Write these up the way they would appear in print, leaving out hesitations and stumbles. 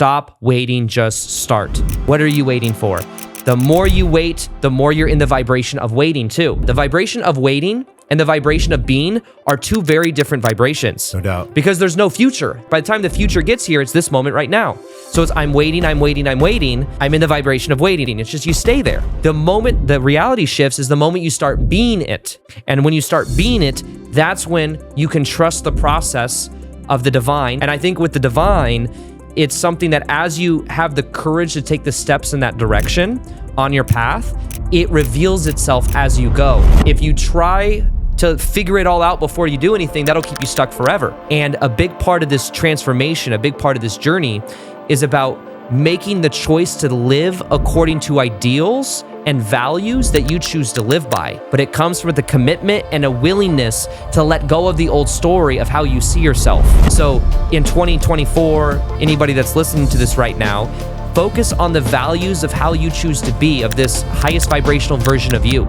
Stop waiting, just start. What are you waiting for? The more you wait, the more you're in the vibration of waiting too. The vibration of waiting and the vibration of being are two very different vibrations. No doubt. Because there's no future. By the time the future gets here, it's this moment right now. So it's I'm waiting. I'm in the vibration of waiting. It's just you stay there. The moment the reality shifts is the moment you start being it. And when you start being it, that's when you can trust the process of the divine. And I think with the divine, it's something that as you have the courage to take the steps in that direction on your path, it reveals itself as you go. If you try to figure it all out before you do anything, that'll keep you stuck forever. And a big part of this transformation, a big part of this journey is about making the choice to live according to ideals and values that you choose to live by. But it comes with a commitment and a willingness to let go of the old story of how you see yourself. So in 2024, anybody that's listening to this right now, focus on the values of how you choose to be, of this highest vibrational version of you.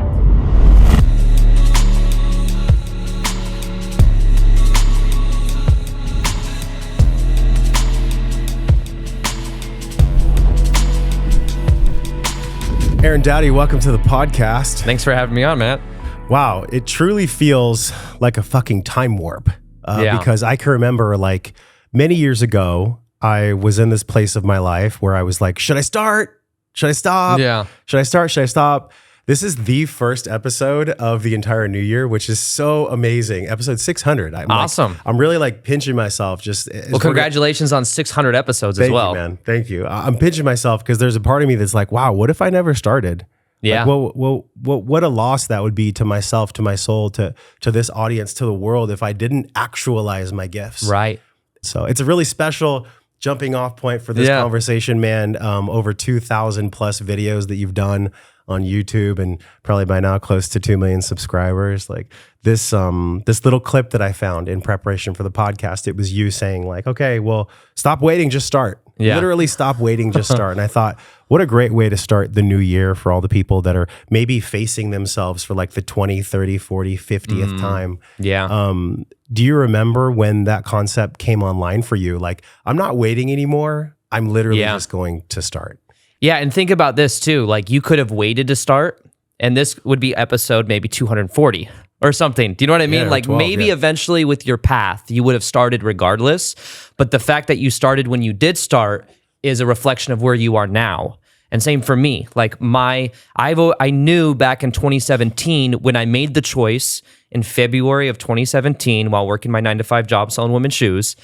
Aaron Doughty, welcome to the podcast. Thanks for having me on, Matt. Wow, it truly feels like a fucking time warp. Because I can remember like many years ago, I was in this place of my life where I was like, should I start? Should I stop? Yeah. Should I start? Should I stop? This is the first episode of the entire new year, which is so amazing. Episode 600. Awesome. I'm really like pinching myself. Well, congratulations on 600 episodes as well. Thank you, man. Thank you. I'm pinching myself because there's a part of me that's like, wow, what if I never started? Yeah. Like, what a loss that would be to myself, to my soul, to this audience, to the world if I didn't actualize my gifts. Right. So it's a really special jumping off point for this conversation, man. Over 2,000 plus videos that you've done on YouTube, and probably by now close to 2 million subscribers. Like this little clip that I found in preparation for the podcast, it was you saying like, okay, well, stop waiting, just start. Yeah. Literally stop waiting, just start. And I thought, what a great way to start the new year for all the people that are maybe facing themselves for like the 20, 30, 40, 50th time. Yeah. Do you remember when that concept came online for you? Like, I'm not waiting anymore. I'm literally just going to start. Yeah, and think about this too. Like you could have waited to start, and this would be episode maybe 240 or something. Do you know what I mean? Like 12, maybe eventually with your path, you would have started regardless. But the fact that you started when you did start is a reflection of where you are now. And same for me. Like I knew back in 2017 when I made the choice in February of 2017 while working my 9-to-5 job selling women's shoes,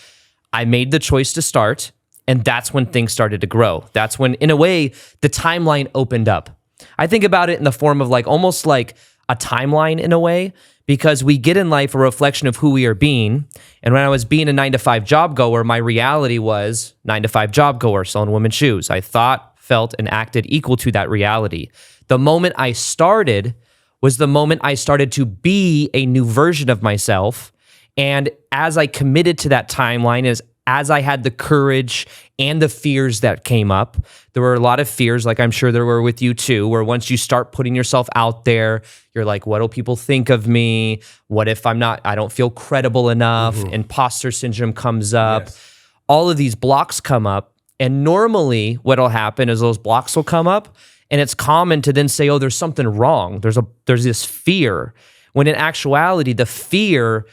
I made the choice to start. And that's when things started to grow. That's when, in a way, the timeline opened up. I think about it in the form of like almost like a timeline in a way, because we get in life a reflection of who we are being. And when I was being a 9-to-5 job goer, my reality was 9-to-5 job goer selling women's shoes. I thought, felt, and acted equal to that reality. The moment I started was the moment I started to be a new version of myself. And as I committed to that timeline, as I had the courage and the fears that came up, there were a lot of fears, like I'm sure there were with you too, where once you start putting yourself out there, you're like, what will people think of me? What if I don't feel credible enough? Imposter syndrome comes up. Yes. All of these blocks come up. And normally what'll happen is those blocks will come up, and it's common to then say, oh, there's something wrong. There's this fear. When in actuality, the fear,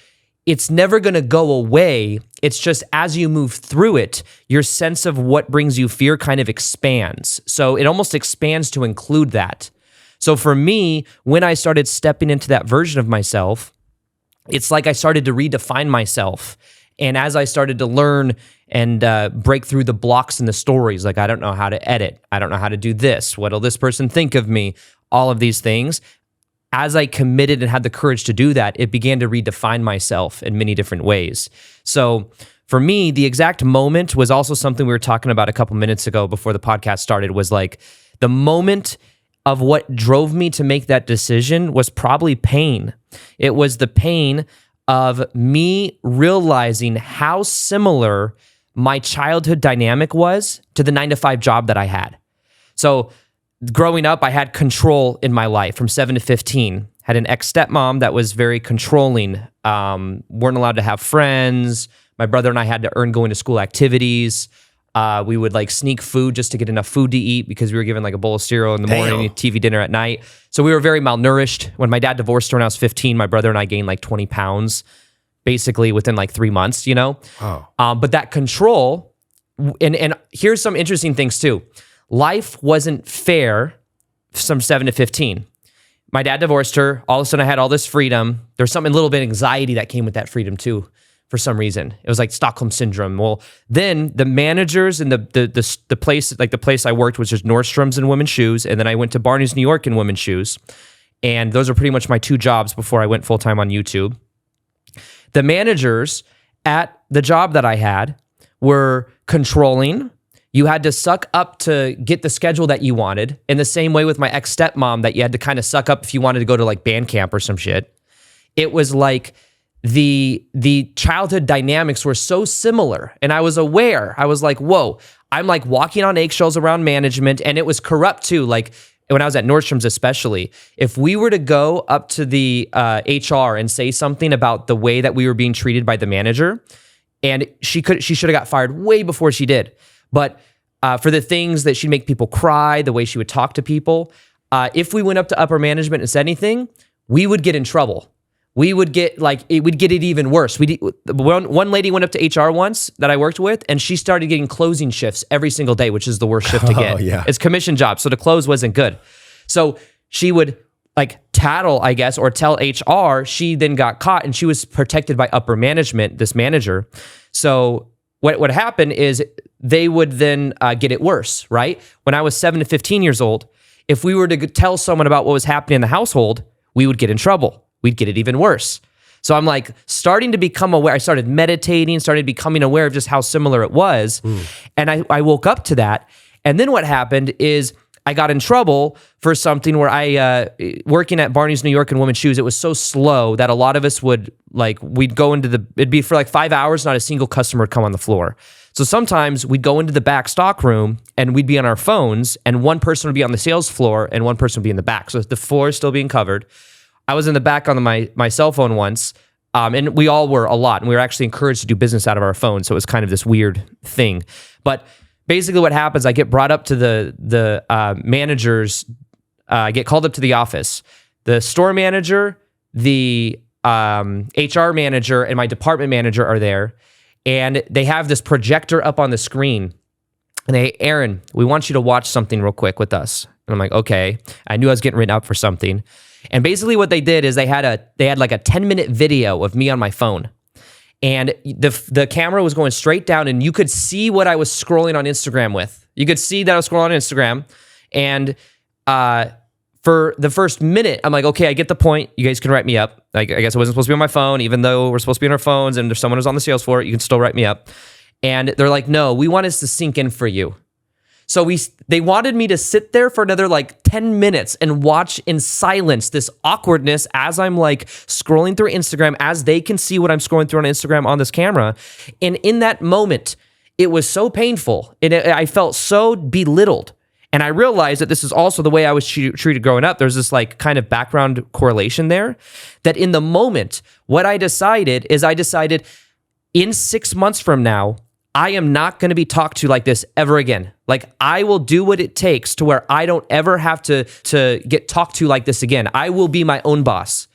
it's never going to go away. It's just as you move through it, your sense of what brings you fear kind of expands. So it almost expands to include that. So for me, when I started stepping into that version of myself, it's like I started to redefine myself. And as I started to learn and break through the blocks in the stories, like I don't know how to edit, I don't know how to do this, what'll this person think of me, all of these things. As I committed and had the courage to do that, it began to redefine myself in many different ways. So for me, the exact moment was also something we were talking about a couple minutes ago before the podcast started, was like the moment of what drove me to make that decision was probably pain. It was the pain of me realizing how similar my childhood dynamic was to the 9-to-5 job that I had. So growing up, I had control in my life from 7 to 15. Had an ex-stepmom that was very controlling. Weren't allowed to have friends. My brother and I had to earn going to school activities. We would like sneak food just to get enough food to eat because we were given like a bowl of cereal in the morning, TV dinner at night. So we were very malnourished. When my dad divorced her when I was 15, my brother and I gained like 20 pounds basically within like 3 months, you know? Oh. But that control, and here's some interesting things too. Life wasn't fair from 7 to 15. My dad divorced her. All of a sudden I had all this freedom. There's something, a little bit of anxiety that came with that freedom too, for some reason. It was like Stockholm syndrome. Well, then the managers and the place, like the place I worked was just Nordstrom's in women's shoes. And then I went to Barney's New York in women's shoes. And those are pretty much my 2 jobs before I went full-time on YouTube. The managers at the job that I had were controlling. You had to suck up to get the schedule that you wanted. In the same way with my ex-stepmom that you had to kind of suck up if you wanted to go to like band camp or some shit. It was like the childhood dynamics were so similar. And I was aware. I was like, whoa, I'm like walking on eggshells around management. And it was corrupt too. Like when I was at Nordstrom's especially, if we were to go up to the HR and say something about the way that we were being treated by the manager, and she should have got fired way before she did. But for the things that she'd make people cry, the way she would talk to people, if we went up to upper management and said anything, we would get in trouble. We would get it would get it even worse. One lady went up to HR once that I worked with, and she started getting closing shifts every single day, which is the worst shift to get. Oh, yeah. It's commission job, so the close wasn't good. So she would like tattle, I guess, or tell HR. She then got caught, and she was protected by upper management, this manager. So what would happen is they would then get it worse, right? When I was 7 to 15 years old, if we were to tell someone about what was happening in the household, we would get in trouble. We'd get it even worse. So I'm like starting to become aware. I started meditating, started becoming aware of just how similar it was. And I woke up to that. And then what happened is I got in trouble for something where working at Barney's New York in women's shoes, it was so slow that a lot of us we'd go it'd be for like 5 hours, not a single customer would come on the floor. So sometimes we'd go into the back stock room and we'd be on our phones, and one person would be on the sales floor and one person would be in the back. So the floor is still being covered. I was in the back on my cell phone once, and we all were a lot, and we were actually encouraged to do business out of our phones. So it was kind of this weird thing. But basically what happens, I get brought up to the managers, I get called up to the office. The store manager, the HR manager, and my department manager are there, and they have this projector up on the screen. And hey, Aaron, we want you to watch something real quick with us. And I'm like, okay. I knew I was getting written up for something. And basically what they did is they had like a 10-minute video of me on my phone. And the camera was going straight down, and you could see what I was scrolling on Instagram with. You could see that I was scrolling on Instagram. And for the first minute, I'm like, okay, I get the point. You guys can write me up. Like, I guess I wasn't supposed to be on my phone, even though we're supposed to be on our phones, and if someone was on the sales floor, you can still write me up. And they're like, no, we want this to sink in for you. So they wanted me to sit there for another like 10 minutes and watch in silence this awkwardness as I'm like scrolling through Instagram, as they can see what I'm scrolling through on Instagram on this camera. And in that moment, it was so painful. And I felt so belittled. And I realized that this is also the way I was treated growing up. There's this like kind of background correlation there, that in the moment, what I decided in 6 months from now, I am not going to be talked to like this ever again. Like, I will do what it takes to where I don't ever have to get talked to like this again. I will be my own boss.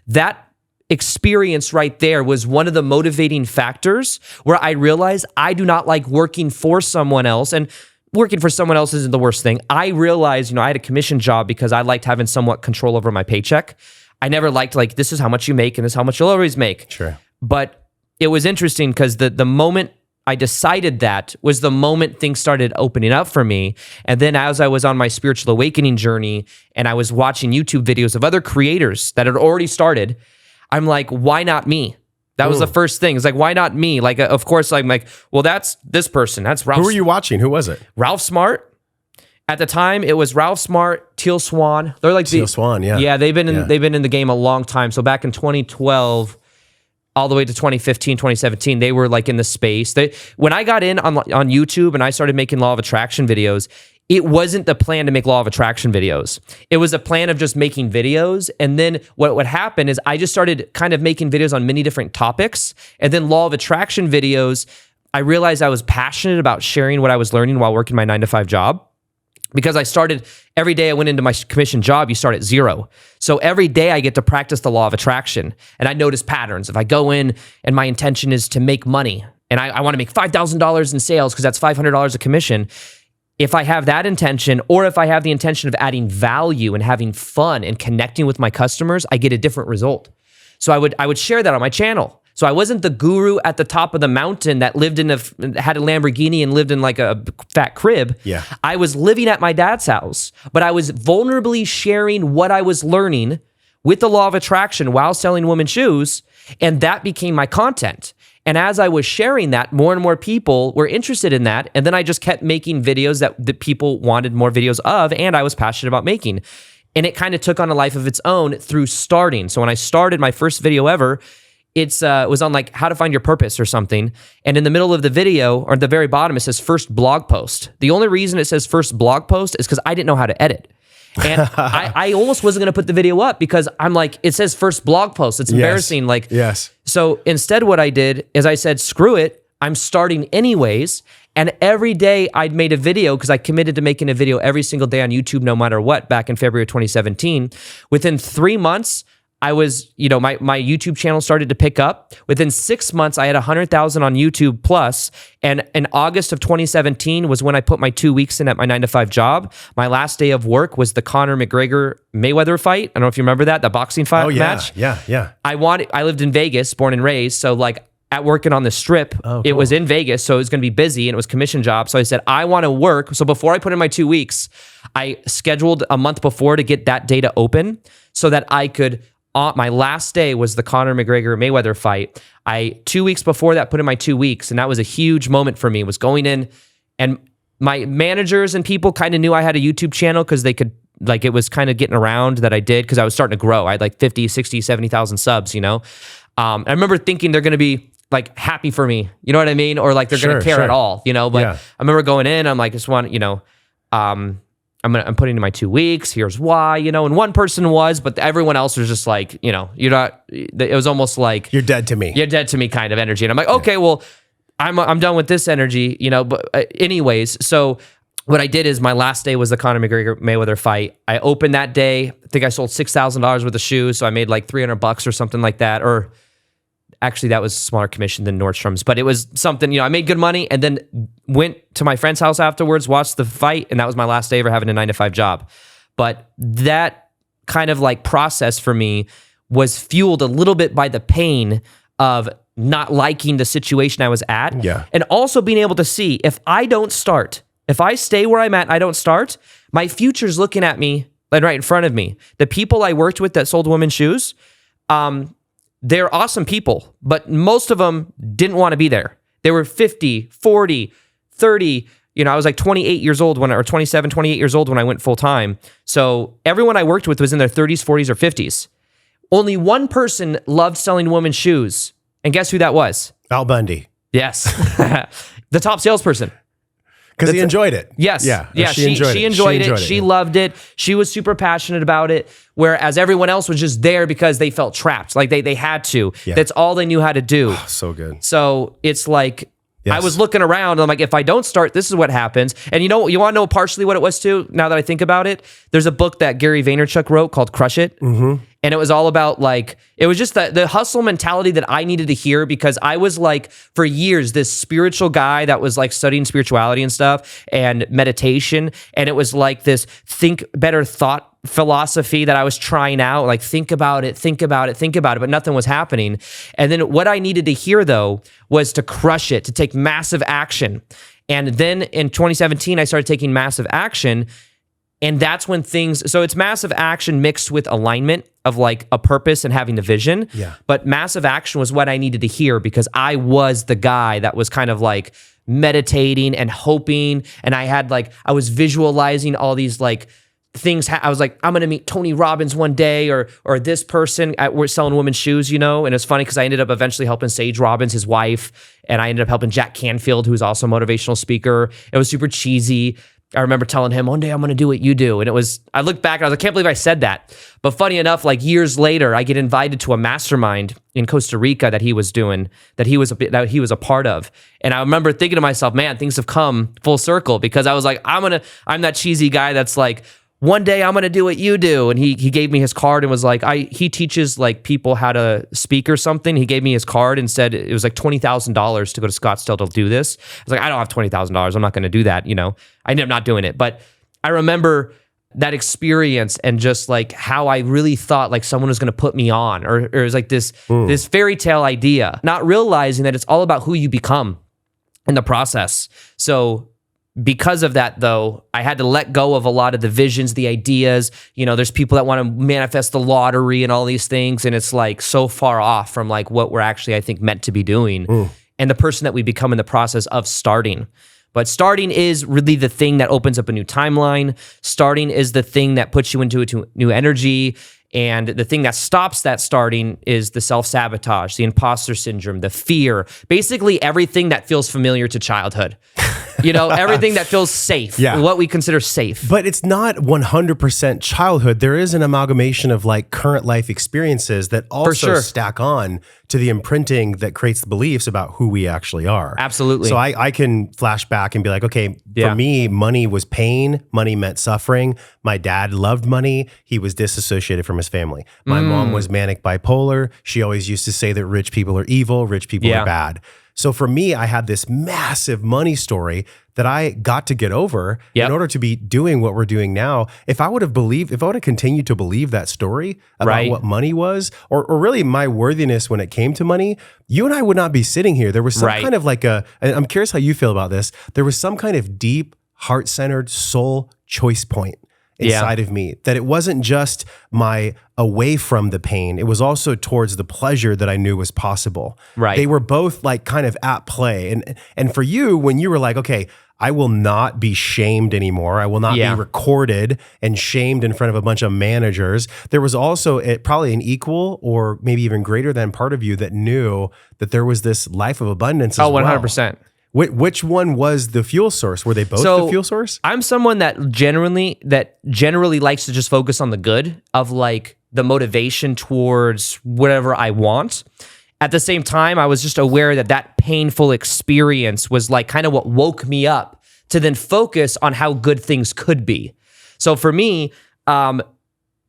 That experience right there was one of the motivating factors where I realized I do not like working for someone else. And working for someone else isn't the worst thing. I realized, I had a commission job because I liked having somewhat control over my paycheck. I never liked like, this is how much you make and this is how much you'll always make. Sure. But it was interesting because the moment I decided that was the moment things started opening up for me. And then as I was on my spiritual awakening journey and I was watching YouTube videos of other creators that had already started, I'm like, why not me? That was the first thing. It's like, why not me? Like, of course, I'm like, well, that's this person. That's Ralph. Who were you watching? Who was it? Ralph Smart. At the time, it was Ralph Smart, Teal Swan. They're like Teal Swan, yeah. Yeah, they've been in the game a long time. So back in 2012, all the way to 2015, 2017, they were like in the space. When I got in on YouTube and I started making law of attraction videos, it wasn't the plan to make law of attraction videos. It was a plan of just making videos. And then what would happen is I just started kind of making videos on many different topics. And then law of attraction videos I realized I was passionate about sharing what I was learning while working my 9-to-5 job. Because I started, every day I went into my commission job, you start at zero. So every day I get to practice the law of attraction. And I notice patterns. If I go in and my intention is to make money, and I want to make $5,000 in sales because that's $500 a commission, if I have that intention, or if I have the intention of adding value and having fun and connecting with my customers, I get a different result. So I would share that on my channel. So I wasn't the guru at the top of the mountain that had a Lamborghini and lived in like a fat crib. Yeah. I was living at my dad's house, but I was vulnerably sharing what I was learning with the law of attraction while selling women's shoes, and that became my content. And as I was sharing that, more and more people were interested in that, and then I just kept making videos that people wanted more videos of, and I was passionate about making. And it kind of took on a life of its own through starting. So when I started my first video ever, it was on like how to find your purpose or something. And in the middle of the video, or at the very bottom, it says first blog post. The only reason it says first blog post is because I didn't know how to edit. And I almost wasn't going to put the video up because I'm like, it says first blog post. It's embarrassing. Yes. So instead what I did is I said, screw it. I'm starting anyways. And every day I'd made a video because I committed to making a video every single day on YouTube, no matter what, back in February of 2017. Within 3 months, I was, my YouTube channel started to pick up. Within 6 months, I had 100,000 on YouTube plus. And in August of 2017 was when I put my 2 weeks in at my 9-to-5 job. My last day of work was the Conor McGregor Mayweather fight. I don't know if you remember that, the boxing fight match. Yeah. I lived in Vegas, born and raised. So like at working on the strip, It was in Vegas. So it was going to be busy and it was commission job. So I said, I want to work. So before I put in my 2 weeks, I scheduled a month before to get that data open so that I could, my last day was the Conor McGregor Mayweather fight. 2 weeks before that put in my 2 weeks, and that was a huge moment for me, was going in, and my managers and people kind of knew I had a YouTube channel because they could, like, it was kind of getting around that I did because I was starting to grow. I had like 50, 60, 70,000 subs, I remember thinking they're going to be like happy for me, you know what I mean? Or like they're going to care at all, but I remember going in, I'm like, just want, I'm putting in my 2 weeks. Here's why, and one person was, but everyone else was just like, you're not. It was almost like you're dead to me. You're dead to me kind of energy. And I'm like, okay, well, I'm done with this energy, But anyways, so what I did is my last day was the Conor McGregor Mayweather fight. I opened that day. I think I sold $6,000 worth of shoes, so I made like $300 or something like that, or. Actually, that was a smaller commission than Nordstrom's, but it was something, I made good money and then went to my friend's house afterwards, watched the fight, and that was my last day ever having a 9-to-5 job. But that kind of like process for me was fueled a little bit by the pain of not liking the situation I was at. Yeah. And also being able to see if I don't start, if I stay where I'm at and I don't start, my future's looking at me like right in front of me. The people I worked with that sold women's shoes, they're awesome people, but most of them didn't want to be there. They were 50, 40, 30. I was like 28 years old or 27, 28 years old when I went full time. So everyone I worked with was in their 30s, 40s, or 50s. Only one person loved selling women's shoes. And guess who that was? Al Bundy. Yes. The top salesperson. Because he enjoyed it. Yes. Yeah. She enjoyed it. She loved it. She was super passionate about it. Whereas everyone else was just there because they felt trapped. Like they had to. Yeah. That's all they knew how to do. Oh, so good. So it's like, yes. I was looking around and I'm like, if I don't start, this is what happens. And you want to know partially what it was too? Now that I think about it, there's a book that Gary Vaynerchuk wrote called Crush It. Mm-hmm. And it was all about like, it was just the hustle mentality that I needed to hear because I was like, for years, this spiritual guy that was like studying spirituality and stuff and meditation. And it was like this think better thought philosophy that I was trying out, like think about it, but nothing was happening. And then what I needed to hear though was to crush it, to take massive action. And then in 2017, I started taking massive action. And that's when so it's massive action mixed with alignment of like a purpose and having the vision. Yeah. But massive action was what I needed to hear because I was the guy that was kind of like meditating and hoping. And I was visualizing all these like things. I was like, I'm going to meet Tony Robbins one day or this person. We're selling women's shoes, and it's funny because I ended up eventually helping Sage Robbins, his wife, and I ended up helping Jack Canfield, who's also a motivational speaker. It was super cheesy. I remember telling him, one day I'm going to do what you do. And I looked back and I was like, I can't believe I said that. But funny enough, like years later, I get invited to a mastermind in Costa Rica that he was doing, that he was a part of. And I remember thinking to myself, man, things have come full circle, because I was like, I'm that cheesy guy that's like, one day I'm going to do what you do. And he gave me his card and was like, he teaches like people how to speak or something. He gave me his card and said it was like $20,000 to go to Scottsdale to do this. I was like, I don't have $20,000. I'm not going to do that. I ended up not doing it. But I remember that experience and just like how I really thought like someone was going to put me on, or it was like this fairy tale idea, not realizing that it's all about who you become in the process. So because of that, though, I had to let go of a lot of the visions, the ideas. There's people that want to manifest the lottery and all these things, and it's like so far off from like what we're actually, I think, meant to be doing, and the person that we become in the process of starting. But starting is really the thing that opens up a new timeline. Starting is the thing that puts you into a new energy. And the thing that stops that starting is the self-sabotage, the imposter syndrome, the fear, basically everything that feels familiar to childhood. Everything that feels safe, what we consider safe. But it's not 100% childhood. There is an amalgamation of like current life experiences that also stack on to the imprinting that creates the beliefs about who we actually are. Absolutely. So I can flash back and be like, okay, for me, money was pain. Money meant suffering. My dad loved money. He was disassociated from his family. My mom was manic bipolar. She always used to say that rich people are evil, rich people are bad. So for me, I had this massive money story that I got to get over in order to be doing what we're doing now. If I would have continued to believe that story about what money was, or really my worthiness when it came to money, you and I would not be sitting here. There was some kind of like and I'm curious how you feel about this. There was some kind of deep, heart-centered soul choice point inside of me, that it wasn't just my away from the pain, it was also towards the pleasure that I knew was possible. They were both like kind of at play. And for you, when you were like, okay, I will not be shamed anymore, I will not be recorded and shamed in front of a bunch of managers, there was also probably an equal or maybe even greater than part of you that knew that there was this life of abundance as well. 100%. Which one was the fuel source? Were they both the fuel source? I'm someone that generally likes to just focus on the good of like the motivation towards whatever I want. At the same time, I was just aware that painful experience was like kind of what woke me up to then focus on how good things could be. So for me,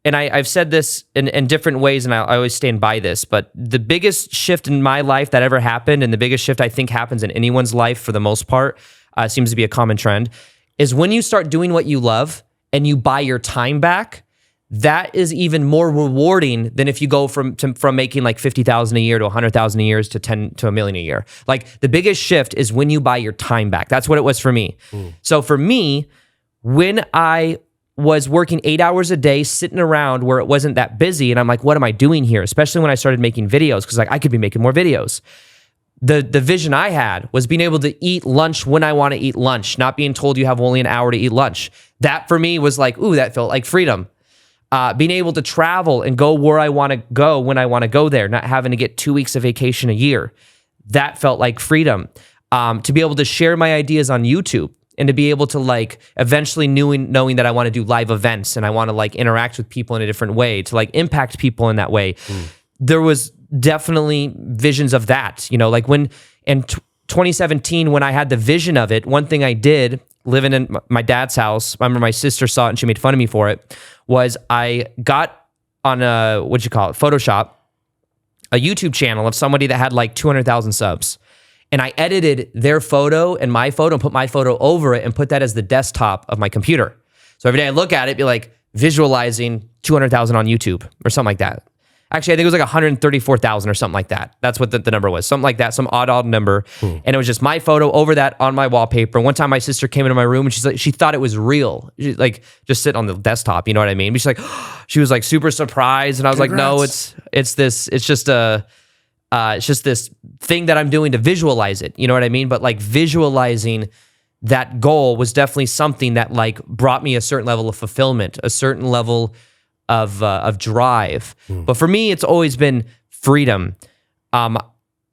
and I've said this in different ways, and I always stand by this, but the biggest shift in my life that ever happened, and the biggest shift I think happens in anyone's life for the most part, seems to be a common trend, is when you start doing what you love and you buy your time back. That is even more rewarding than if you go from making like $50,000 a year to $100,000 a year to $1 million a year. Like the biggest shift is when you buy your time back. That's what it was for me. So for me, when I was working 8 hours a day, sitting around where it wasn't that busy, and I'm like, what am I doing here? Especially when I started making videos, because like I could be making more videos. The vision I had was being able to eat lunch when I want to eat lunch, not being told you have only an hour to eat lunch. That for me was like, ooh, that felt like freedom. Being able to travel and go where I want to go when I want to go there, not having to get 2 weeks of vacation a year. That felt like freedom. To be able to share my ideas on YouTube and to be able to like eventually knowing that I want to do live events and I want to like interact with people in a different way, to like impact people in that way. There was definitely visions of that, like when in 2017, when I had the vision of it, one thing I did living in my dad's house, I remember my sister saw it and she made fun of me for it, was I got on Photoshop, a YouTube channel of somebody that had like 200,000 subs. And I edited their photo and my photo and put my photo over it and put that as the desktop of my computer. So every day I look at it, be like visualizing 200,000 on YouTube or something like that. Actually, I think it was like 134,000 or something like that. That's what the number was. Something like that, some odd number. And it was just my photo over that on my wallpaper. One time my sister came into my room and she's like, she thought it was real. She, like just sitting on the desktop, you know what I mean? But she's like, she was like super surprised. And I was like, no, it's just this thing that I'm doing to visualize it. You know what I mean? But like visualizing that goal was definitely something that like brought me a certain level of fulfillment, a certain level of drive. But for me, it's always been freedom.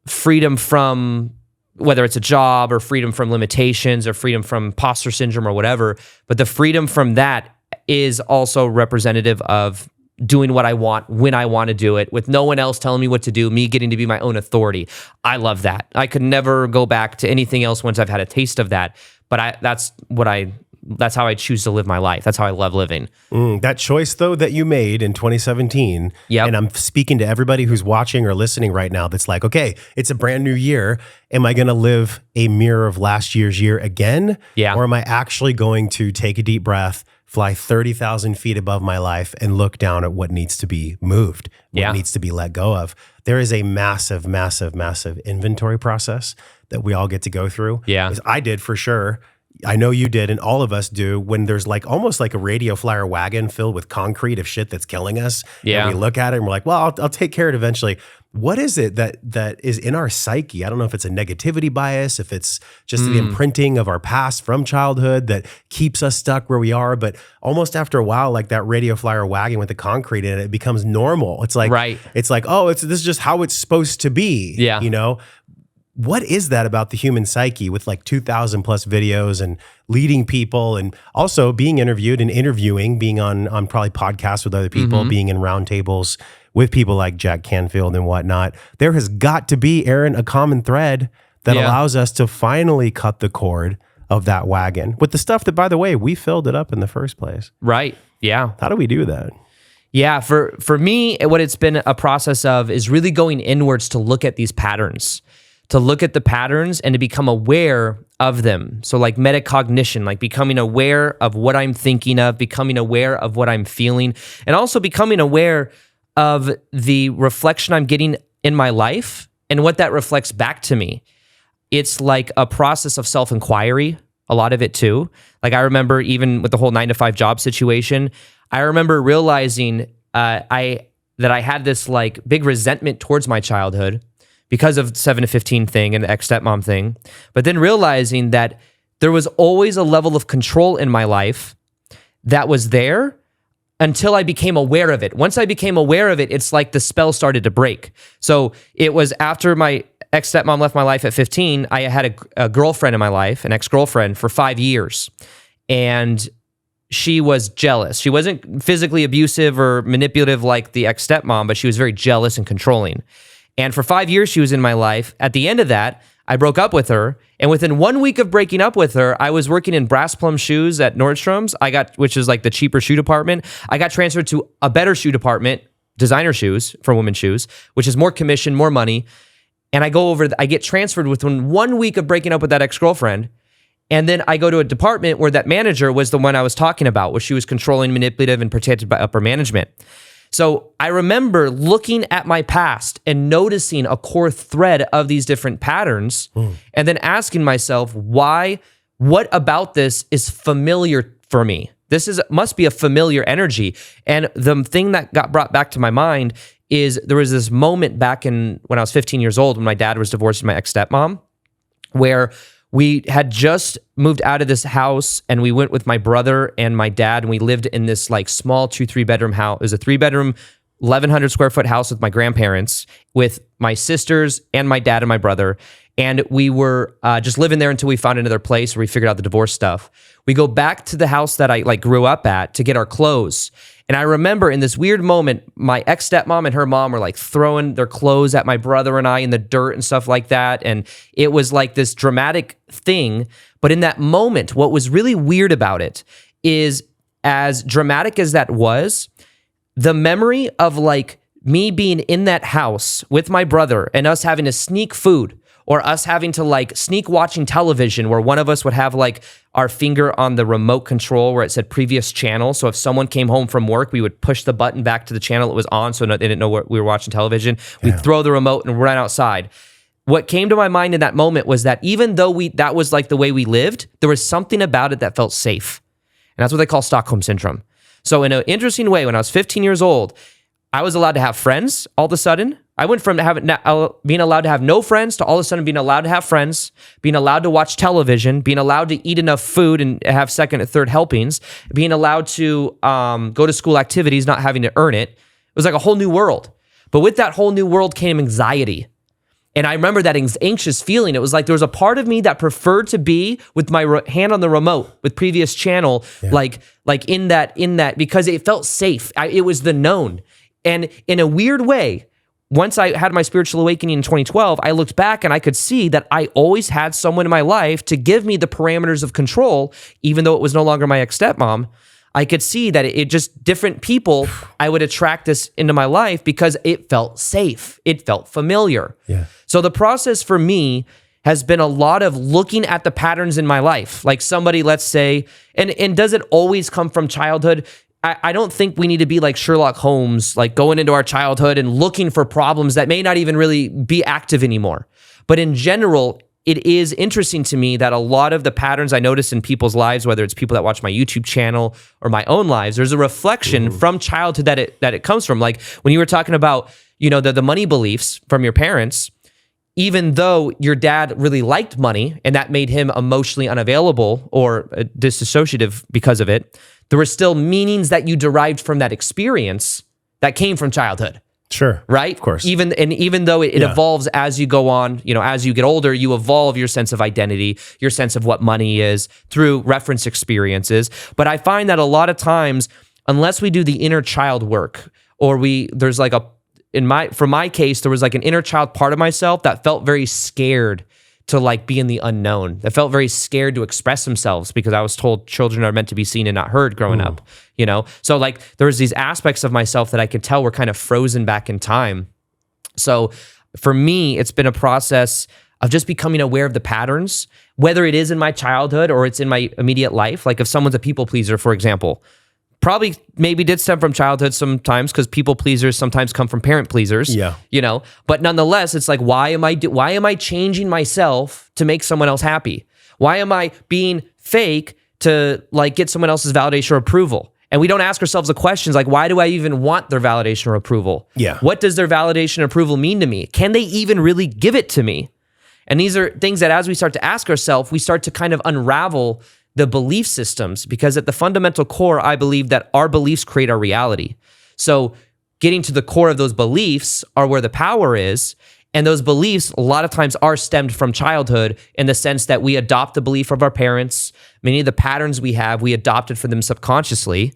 Freedom from whether it's a job or freedom from limitations or freedom from imposter syndrome or whatever. But the freedom from that is also representative of doing what I want when I want to do it, with no one else telling me what to do, me getting to be my own authority. I love that. I could never go back to anything else once I've had a taste of that. But that's how I choose to live my life. That's how I love living. That choice, though, that you made in 2017, and I'm speaking to everybody who's watching or listening right now that's like, okay, it's a brand new year. Am I going to live a mirror of last year's year again? Yeah. Or am I actually going to take a deep breath, fly 30,000 feet above my life, and look down at what needs to be moved, what needs to be let go of? There is a massive, massive, massive inventory process that we all get to go through. Yeah. I did for sure. I know you did, and all of us do, when there's like almost like a radio flyer wagon filled with concrete of shit that's killing us. Yeah. And we look at it and we're like, well, I'll take care of it eventually. What is it that is in our psyche? I don't know if it's a negativity bias, if it's just the imprinting of our past from childhood that keeps us stuck where we are. But almost after a while, like that radio flyer wagon with the concrete in it, it becomes normal. It's like, it's like, oh, this is just how it's supposed to be. Yeah. You know? What is that about the human psyche with like 2,000 plus videos and leading people and also being interviewed and interviewing, being on probably podcasts with other people, being in roundtables with people like Jack Canfield and whatnot? There has got to be, Aaron, a common thread that allows us to finally cut the cord of that wagon with the stuff that, by the way, we filled it up in the first place. Right. Yeah. How do we do that? Yeah. For me, what it's been a process of is really going inwards to look at these patterns. To look at the patterns and to become aware of them. So like metacognition, like becoming aware of what I'm thinking of, becoming aware of what I'm feeling, and also becoming aware of the reflection I'm getting in my life and what that reflects back to me. It's like a process of self-inquiry, a lot of it too. Like I remember even with the whole 9-to-5 job situation, I remember realizing that I had this like big resentment towards my childhood because of 7 to 15 thing and the ex-stepmom thing, but then realizing that there was always a level of control in my life that was there until I became aware of it. Once I became aware of it, it's like the spell started to break. So it was after my ex-stepmom left my life at 15, I had a girlfriend in my life, an ex-girlfriend for 5 years. And she was jealous. She wasn't physically abusive or manipulative like the ex-stepmom, but she was very jealous and controlling. And for 5 years, she was in my life. At the end of that, I broke up with her. And within 1 week of breaking up with her, I was working in brass plum shoes at Nordstrom's, which is like the cheaper shoe department. I got transferred to a better shoe department, designer shoes for women's shoes, which is more commission, more money. And I get transferred within 1 week of breaking up with that ex-girlfriend. And then I go to a department where that manager was the one I was talking about, where she was controlling, manipulative, and protected by upper management. So I remember looking at my past and noticing a core thread of these different patterns and then asking myself, what about this is familiar for me? Must be a familiar energy. And the thing that got brought back to my mind is there was this moment back when I was 15 years old when my dad was divorced from my ex-stepmom, where we had just moved out of this house and we went with my brother and my dad and we lived in this like small 2-3 bedroom house. It was a 3-bedroom, 1,100 square foot house with my grandparents, with my sisters and my dad and my brother. And we were just living there until we found another place where we figured out the divorce stuff. We go back to the house that I like grew up at to get our clothes. And I remember in this weird moment, my ex-stepmom and her mom were like throwing their clothes at my brother and I in the dirt and stuff like that. And it was like this dramatic thing. But in that moment, what was really weird about it is, as dramatic as that was, the memory of like me being in that house with my brother and us having to sneak food, or us having to like sneak watching television, where one of us would have like our finger on the remote control where it said previous channel. So if someone came home from work, we would push the button back to the channel it was on so they didn't know we were watching television. We'd throw the remote and run outside. What came to my mind in that moment was that even though that was like the way we lived, there was something about it that felt safe. And that's what they call Stockholm Syndrome. So in an interesting way, when I was 15 years old, I was allowed to have friends all of a sudden. I went from being allowed to have no friends to all of a sudden being allowed to have friends, being allowed to watch television, being allowed to eat enough food and have second and third helpings, being allowed to go to school activities, not having to earn it. It was like a whole new world. But with that whole new world came anxiety. And I remember that anxious feeling. It was like there was a part of me that preferred to be with my hand on the remote with previous channel, like in that because it felt safe. It was the known. And in a weird way, once I had my spiritual awakening in 2012, I looked back and I could see that I always had someone in my life to give me the parameters of control, even though it was no longer my ex-stepmom. I could see that it just different people, I would attract this into my life because it felt safe. It felt familiar. Yeah. So the process for me has been a lot of looking at the patterns in my life. Like somebody, let's say, and does it always come from childhood? I don't think we need to be like Sherlock Holmes, like going into our childhood and looking for problems that may not even really be active anymore. But in general, it is interesting to me that a lot of the patterns I notice in people's lives, whether it's people that watch my YouTube channel or my own lives, there's a reflection from childhood that it comes from. Like when you were talking about, the money beliefs from your parents, even though your dad really liked money and that made him emotionally unavailable or disassociative because of it, there were still meanings that you derived from that experience that came from childhood. Sure. Right? Of course. Even though it evolves as you go on, as you get older, you evolve your sense of identity, your sense of what money is through reference experiences. But I find that a lot of times, unless we do the inner child work, or there's like for my case, there was like an inner child part of myself that felt very scared to like be in the unknown. That felt very scared to express themselves because I was told children are meant to be seen and not heard growing up, So like there was these aspects of myself that I could tell were kind of frozen back in time. So for me, it's been a process of just becoming aware of the patterns, whether it is in my childhood or it's in my immediate life. Like if someone's a people pleaser, for example, probably maybe did stem from childhood sometimes because people pleasers sometimes come from parent pleasers. Yeah. But nonetheless, it's like, why am I changing myself to make someone else happy? Why am I being fake to like get someone else's validation or approval? And we don't ask ourselves the questions like, why do I even want their validation or approval? Yeah. What does their validation and approval mean to me? Can they even really give it to me? And these are things that as we start to ask ourselves, we start to kind of unravel the belief systems, because at the fundamental core, I believe that our beliefs create our reality. So getting to the core of those beliefs are where the power is. And those beliefs a lot of times are stemmed from childhood in the sense that we adopt the belief of our parents. Many of the patterns we have, we adopted from them subconsciously.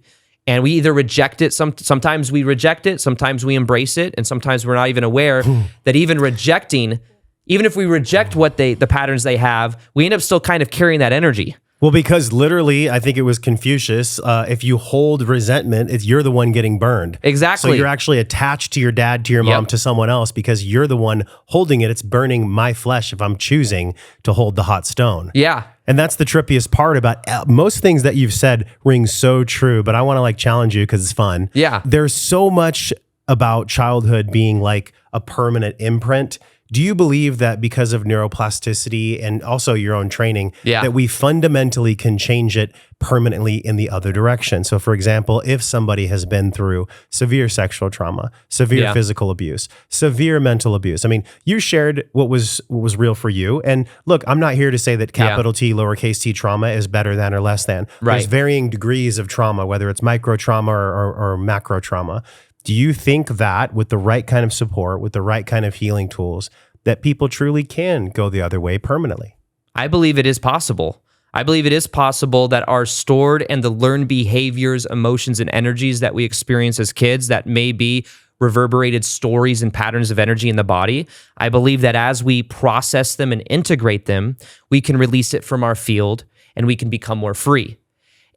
And we either reject it, sometimes we reject it, sometimes we embrace it, and sometimes we're not even aware that even if we reject the patterns they have, we end up still kind of carrying that energy. Well, because literally, I think it was Confucius, if you hold resentment, you're the one getting burned. Exactly. So you're actually attached to your dad, to your mom, to someone else because you're the one holding it. It's burning my flesh if I'm choosing to hold the hot stone. Yeah. And that's the trippiest part about most things that you've said ring so true, but I want to like challenge you because it's fun. Yeah. There's so much about childhood being like a permanent imprint. Do you believe that because of neuroplasticity and also your own training, that we fundamentally can change it permanently in the other direction? So for example, if somebody has been through severe sexual trauma, severe physical abuse, severe mental abuse, I mean, you shared what was real for you. And look, I'm not here to say that capital T, lowercase t trauma is better than or less than. Right. There's varying degrees of trauma, whether it's micro trauma or macro trauma. Do you think that with the right kind of support, with the right kind of healing tools, that people truly can go the other way permanently? I believe it is possible. I believe it is possible that our stored and the learned behaviors, emotions, and energies that we experience as kids that may be reverberated stories and patterns of energy in the body, I believe that as we process them and integrate them, we can release it from our field and we can become more free.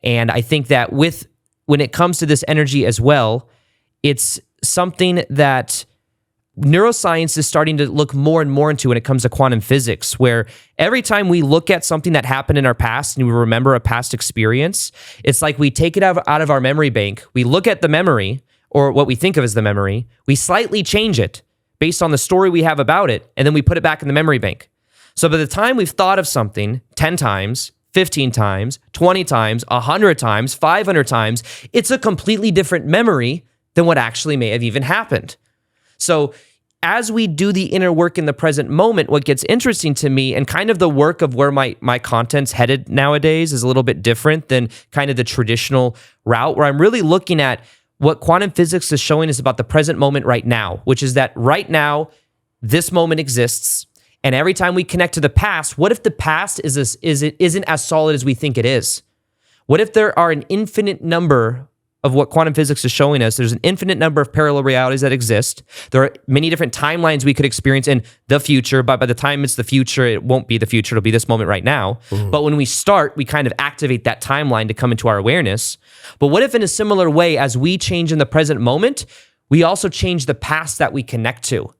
And I think that when it comes to this energy as well, it's something that neuroscience is starting to look more and more into when it comes to quantum physics, where every time we look at something that happened in our past and we remember a past experience, it's like we take it out of our memory bank, we look at the memory, or what we think of as the memory, we slightly change it based on the story we have about it, and then we put it back in the memory bank. So by the time we've thought of something 10 times, 15 times, 20 times, 100 times, 500 times, it's a completely different memory than what actually may have even happened. So as we do the inner work in the present moment, what gets interesting to me and kind of the work of where my content's headed nowadays is a little bit different than kind of the traditional route, where I'm really looking at what quantum physics is showing us about the present moment right now, which is that right now, this moment exists. And every time we connect to the past, what if the past isn't as solid as we think it is? What if there are an infinite number of what quantum physics is showing us? There's an infinite number of parallel realities that exist. There are many different timelines we could experience in the future, but by the time it's the future, it won't be the future. It'll be this moment right now. But when we start, we kind of activate that timeline to come into our awareness. But what if in a similar way, as we change in the present moment, we also change the past that we connect to?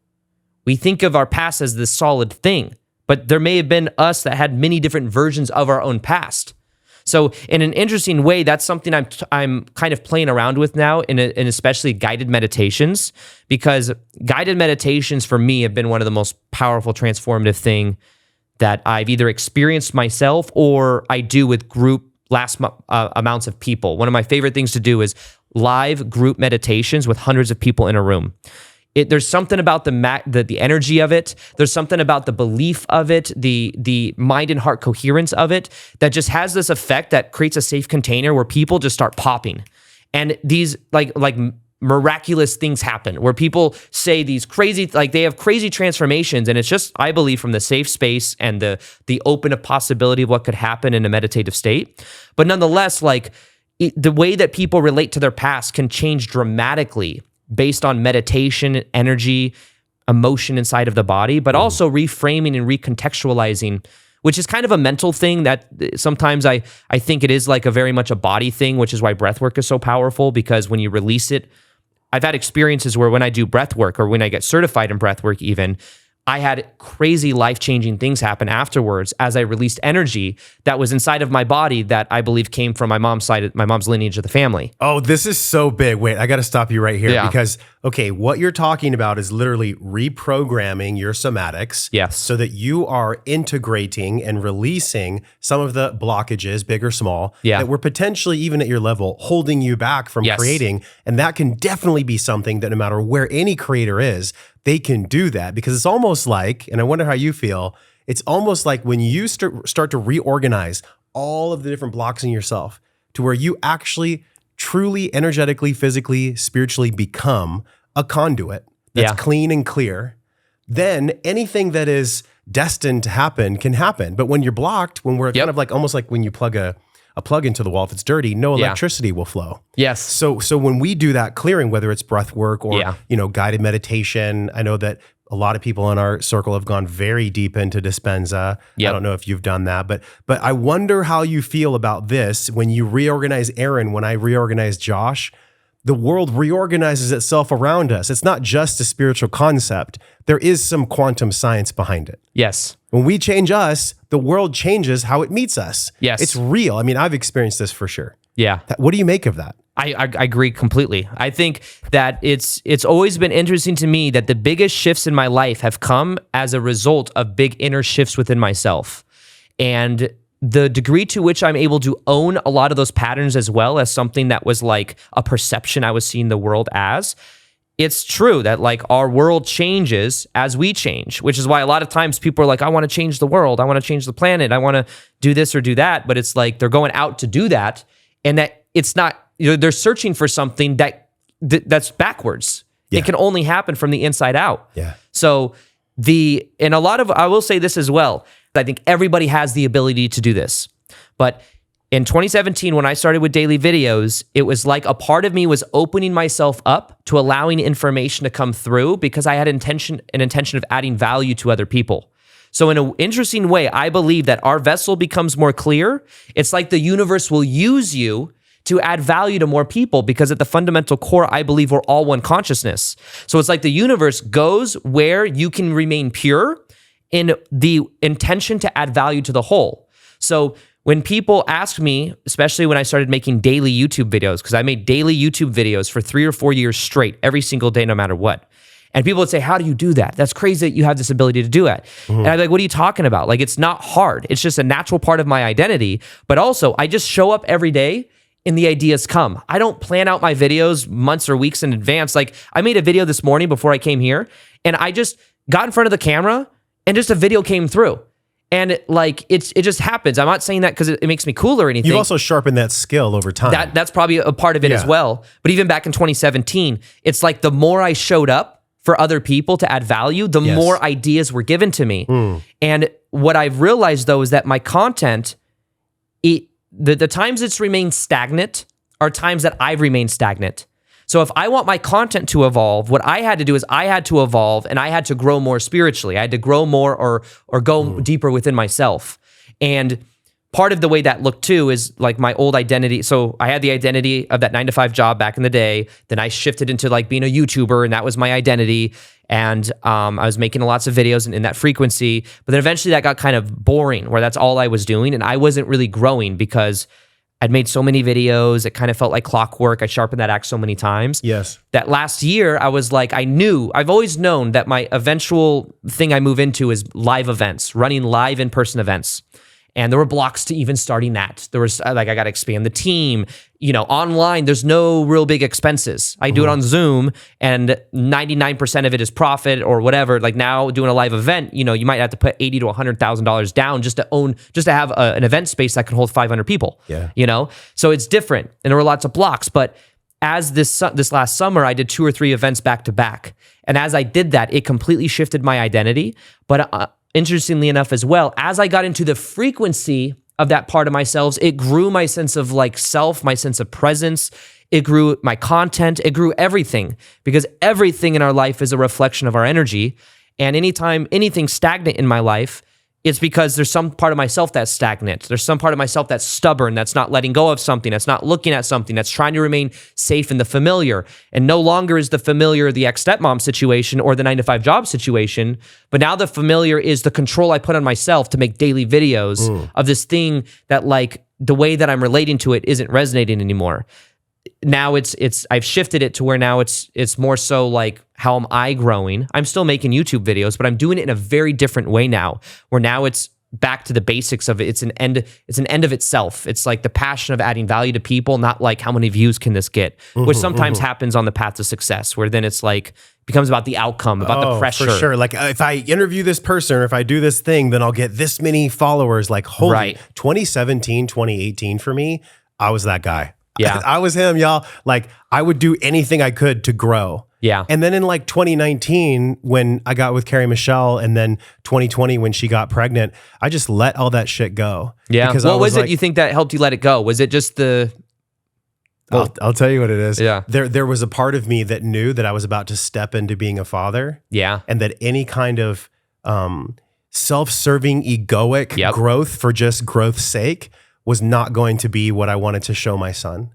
We think of our past as this solid thing, but there may have been us that had many different versions of our own past. So in an interesting way, that's something I'm kind of playing around with now in especially guided meditations, because guided meditations for me have been one of the most powerful transformative thing that I've either experienced myself or I do with group amounts of people. One of my favorite things to do is live group meditations with hundreds of people in a room. There's something about the energy of it. There's something about the belief of it, the mind and heart coherence of it that just has this effect that creates a safe container where people just start popping. And these like miraculous things happen where people say these crazy, like they have crazy transformations. And it's just, I believe, from the safe space and the open of possibility of what could happen in a meditative state. But nonetheless, the way that people relate to their past can change dramatically based on meditation, energy, emotion inside of the body, but also reframing and recontextualizing, which is kind of a mental thing that sometimes I think it is like a very much a body thing, which is why breath work is so powerful, because when you release it, I've had experiences where when I do breath work or when I get certified in breath work even, I had crazy life-changing things happen afterwards as I released energy that was inside of my body that I believe came from my mom's side, my mom's lineage of the family. Oh, this is so big. Wait, I got to stop you right here because, okay, what you're talking about is literally reprogramming your somatics so that you are integrating and releasing some of the blockages, big or small, that were potentially, even at your level, holding you back from creating. And that can definitely be something that no matter where any creator is, they can do that, because it's almost like, and I wonder how you feel, it's almost like when you start to reorganize all of the different blocks in yourself to where you actually truly energetically, physically, spiritually become a conduit that's clean and clear, then anything that is destined to happen can happen. But when you're blocked, when we're kind of like, almost like when you plug a plug into the wall, if it's dirty, no electricity will flow. Yes. So when we do that clearing, whether it's breath work or, guided meditation, I know that a lot of people in our circle have gone very deep into Dispenza. I don't know if you've done that, but I wonder how you feel about this when you reorganize Aaron, when I reorganize Josh. The world reorganizes itself around us. It's not just a spiritual concept. There is some quantum science behind it. Yes. When we change us, the world changes how it meets us. Yes. It's real. I mean, I've experienced this for sure. Yeah. What do you make of that? I agree completely. I think that it's always been interesting to me that the biggest shifts in my life have come as a result of big inner shifts within myself. And the degree to which I'm able to own a lot of those patterns as well as something that was like a perception I was seeing the world as, it's true that like our world changes as we change, which is why a lot of times people are like, I want to change the world. I want to change the planet. I want to do this or do that. But it's like they're going out to do that. And that it's not, they're searching for something that's backwards. Yeah. It can only happen from the inside out. Yeah. So I will say this as well. I think everybody has the ability to do this. But in 2017, when I started with daily videos, it was like a part of me was opening myself up to allowing information to come through because I had an intention of adding value to other people. So in an interesting way, I believe that our vessel becomes more clear. It's like the universe will use you to add value to more people because at the fundamental core, I believe we're all one consciousness. So it's like the universe goes where you can remain pure in the intention to add value to the whole. So when people ask me, especially when I started making daily YouTube videos, because I made daily YouTube videos for 3 or 4 years straight, every single day, no matter what. And people would say, how do you do that? That's crazy that you have this ability to do it. Mm-hmm. And I'd be like, what are you talking about? Like, it's not hard. It's just a natural part of my identity. But also, I just show up every day and the ideas come. I don't plan out my videos months or weeks in advance. Like, I made a video this morning before I came here, and I just got in front of the camera and just a video came through. And like, it just happens. I'm not saying that because it makes me cool or anything. You've also sharpened that skill over time. That's probably a part of it as well. But even back in 2017, it's like the more I showed up for other people to add value, the more ideas were given to me. And what I've realized though is that my content, the times it's remained stagnant are times that I've remained stagnant. So if I want my content to evolve, what I had to do is I had to evolve and I had to grow more spiritually. I had to grow more or go deeper within myself. And part of the way that looked too is like my old identity. So I had the identity of that 9-to-5 job back in the day. Then I shifted into like being a YouTuber, and that was my identity. And I was making lots of videos in that frequency. But then eventually that got kind of boring, where that's all I was doing. And I wasn't really growing because I'd made so many videos. It kind of felt like clockwork. I sharpened that axe so many times. Yes. That last year, I was like, I've always known that my eventual thing I move into is live events, running live in-person events. And there were blocks to even starting that. There was like, I got to expand the team. Online, there's no real big expenses. I do it on Zoom, and 99% of it is profit or whatever. Like now doing a live event, you might have to put $80,000 to $100,000 down just to have an event space that can hold 500 people. Yeah. So it's different, and there were lots of blocks. But as this last summer, I did 2 or 3 events back to back, and as I did that, it completely shifted my identity. But interestingly enough as well, as I got into the frequency of that part of myself, it grew my sense of like self, my sense of presence. It grew my content. It grew everything, because everything in our life is a reflection of our energy. And anytime anything's stagnant in my life, it's because there's some part of myself that's stagnant. There's some part of myself that's stubborn, that's not letting go of something, that's not looking at something, that's trying to remain safe in the familiar. And no longer is the familiar the ex-stepmom situation or the 9-to-5 job situation, but now the familiar is the control I put on myself to make daily videos of this thing that like the way that I'm relating to it isn't resonating anymore. Now I've shifted it to where now it's more so like, how am I growing? I'm still making YouTube videos, but I'm doing it in a very different way now, where now it's back to the basics of it. It's an end of itself. It's like the passion of adding value to people, not like how many views can this get, which sometimes happens on the path to success, where then it's like becomes about the outcome, about the pressure. For sure. Like if I interview this person or if I do this thing, then I'll get this many followers. Like holy, 2017, 2018 for me, I was that guy. Yeah. I was him, y'all. Like I would do anything I could to grow. Yeah. And then in like 2019, when I got with Carrie Michelle, and then 2020 when she got pregnant, I just let all that shit go. Yeah. Because what was it you think that helped you let it go? Was it just the... I'll tell you what it is. Yeah. There was a part of me that knew that I was about to step into being a father. Yeah. And that any kind of self-serving, egoic growth for just growth's sake was not going to be what I wanted to show my son.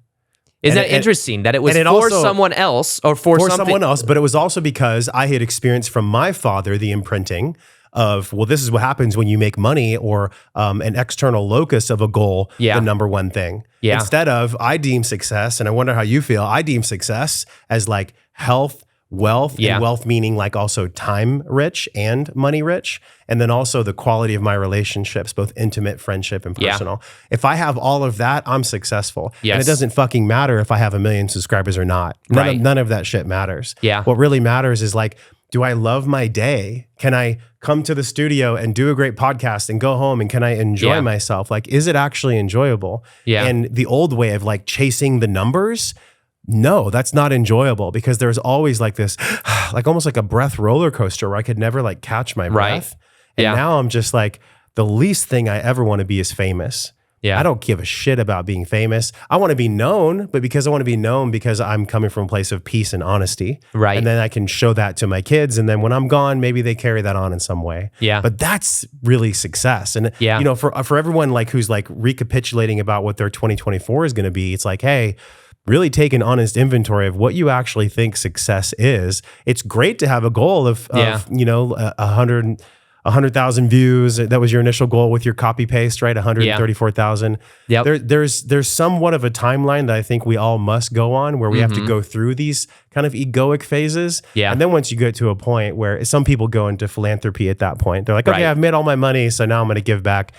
Isn't that interesting that it was for someone else or for something? Someone else, but it was also because I had experienced from my father the imprinting of, well, this is what happens when you make money or an external locus of a goal, the number one thing. Yeah. Instead of, I deem success, and I wonder how you feel, I deem success as like health, wealth, and wealth meaning like also time rich and money rich. And then also the quality of my relationships, both intimate, friendship, and personal. If I have all of that, I'm successful. Yes. And it doesn't fucking matter if I have 1 million subscribers or not. None of that shit matters. Yeah. What really matters is like, do I love my day? Can I come to the studio and do a great podcast and go home, and can I enjoy myself? Like, is it actually enjoyable? Yeah. And the old way of like chasing the numbers, no, that's not enjoyable, because there's always like this, like almost like a breath roller coaster where I could never like catch my breath. And now I'm just like, the least thing I ever want to be is famous. Yeah. I don't give a shit about being famous. I want to be known, but because I want to be known because I'm coming from a place of peace and honesty. Right. And then I can show that to my kids. And then when I'm gone, maybe they carry that on in some way. Yeah. But that's really success. And, you know, for everyone like who's like recapitulating about what their 2024 is going to be, it's like, hey, really take an honest inventory of what you actually think success is. It's great to have a goal of you know, 100,000 views. That was your initial goal with your copy paste, right? 134,000. Yep. There's somewhat of a timeline that I think we all must go on, where we have to go through these kind of egoic phases. Yeah. And then once you get to a point where some people go into philanthropy at that point, they're like, okay, I've made all my money, so now I'm going to give back.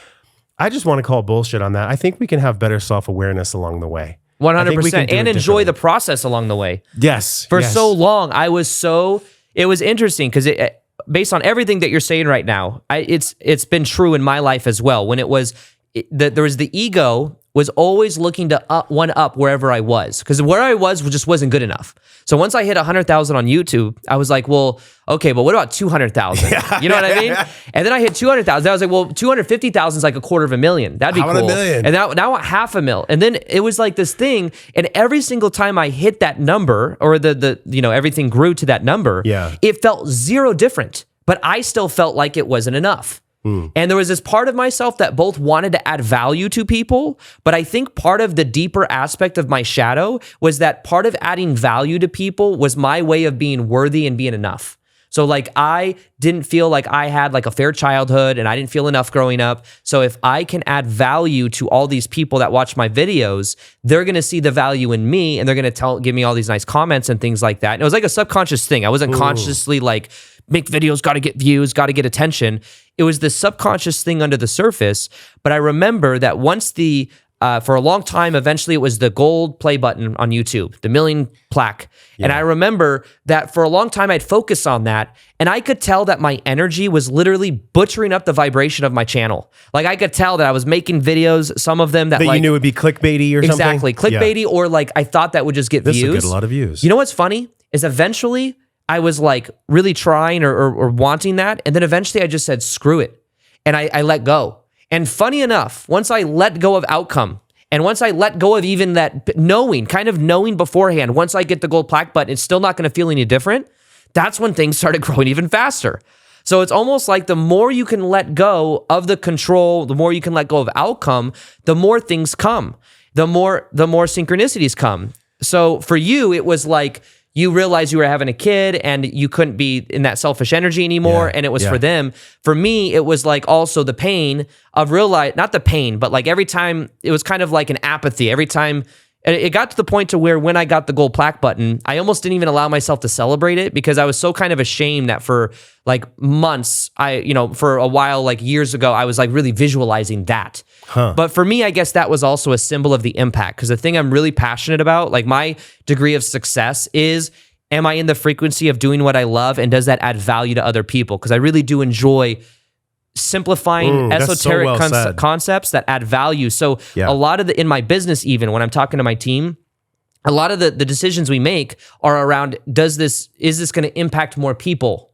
I just want to call bullshit on that. I think we can have better self-awareness along the way. 100%, and enjoy the process along the way. Yes. For so long, it was interesting because based on everything that you're saying right now, it's been true in my life as well. When there was the ego was always looking to one up wherever I was, because where I was just wasn't good enough. So once I hit 100,000 on YouTube, I was like, well, okay, but what about 200,000? You know what I mean? And then I hit 200,000. I was like, well, 250,000 is like $250,000. That'd be How cool. about $1 million? And now $500,000. And then it was like this thing, and every single time I hit that number, or the everything grew to that number, it felt zero different, but I still felt like it wasn't enough. And there was this part of myself that both wanted to add value to people, but I think part of the deeper aspect of my shadow was that part of adding value to people was my way of being worthy and being enough. So like, I didn't feel like I had like a fair childhood, and I didn't feel enough growing up. So if I can add value to all these people that watch my videos, they're going to see the value in me, and they're going to give me all these nice comments and things like that. And it was like a subconscious thing. I wasn't consciously like, make videos, got to get views, got to get attention. It was this subconscious thing under the surface. But I remember that once for a long time, eventually it was the gold play button on YouTube, the 1 million plaque. And I remember that for a long time I'd focus on that, and I could tell that my energy was literally butchering up the vibration of my channel. Like, I could tell that I was making videos, some of them that like, you knew would be clickbaity or something? Exactly, clickbaity, or like I thought that would just get views. This would get a lot of views. You know what's funny is eventually I was like really trying or wanting that, and then eventually I just said, screw it. And I let go. And funny enough, once I let go of outcome, and once I let go of even that kind of knowing beforehand, once I get the gold plaque button, it's still not going to feel any different. That's when things started growing even faster. So it's almost like the more you can let go of the control, the more you can let go of outcome, the more things come, the more synchronicities come. So for you, it was like, you realized you were having a kid and you couldn't be in that selfish energy anymore, and it was for them. For me, it was like also the pain of not the pain, but like every time, it was kind of like an apathy. Every time, it got to the point to where when I got the gold plaque button, I almost didn't even allow myself to celebrate it, because I was so kind of ashamed that for like months, for a while, like years ago, I was like really visualizing that. But for me, I guess that was also a symbol of the impact, because the thing I'm really passionate about, like my degree of success is, am I in the frequency of doing what I love, and does that add value to other people? Because I really do enjoy simplifying esoteric concepts that add value. So a lot of in my business, even when I'm talking to my team, a lot of the decisions we make are around, is this going to impact more people?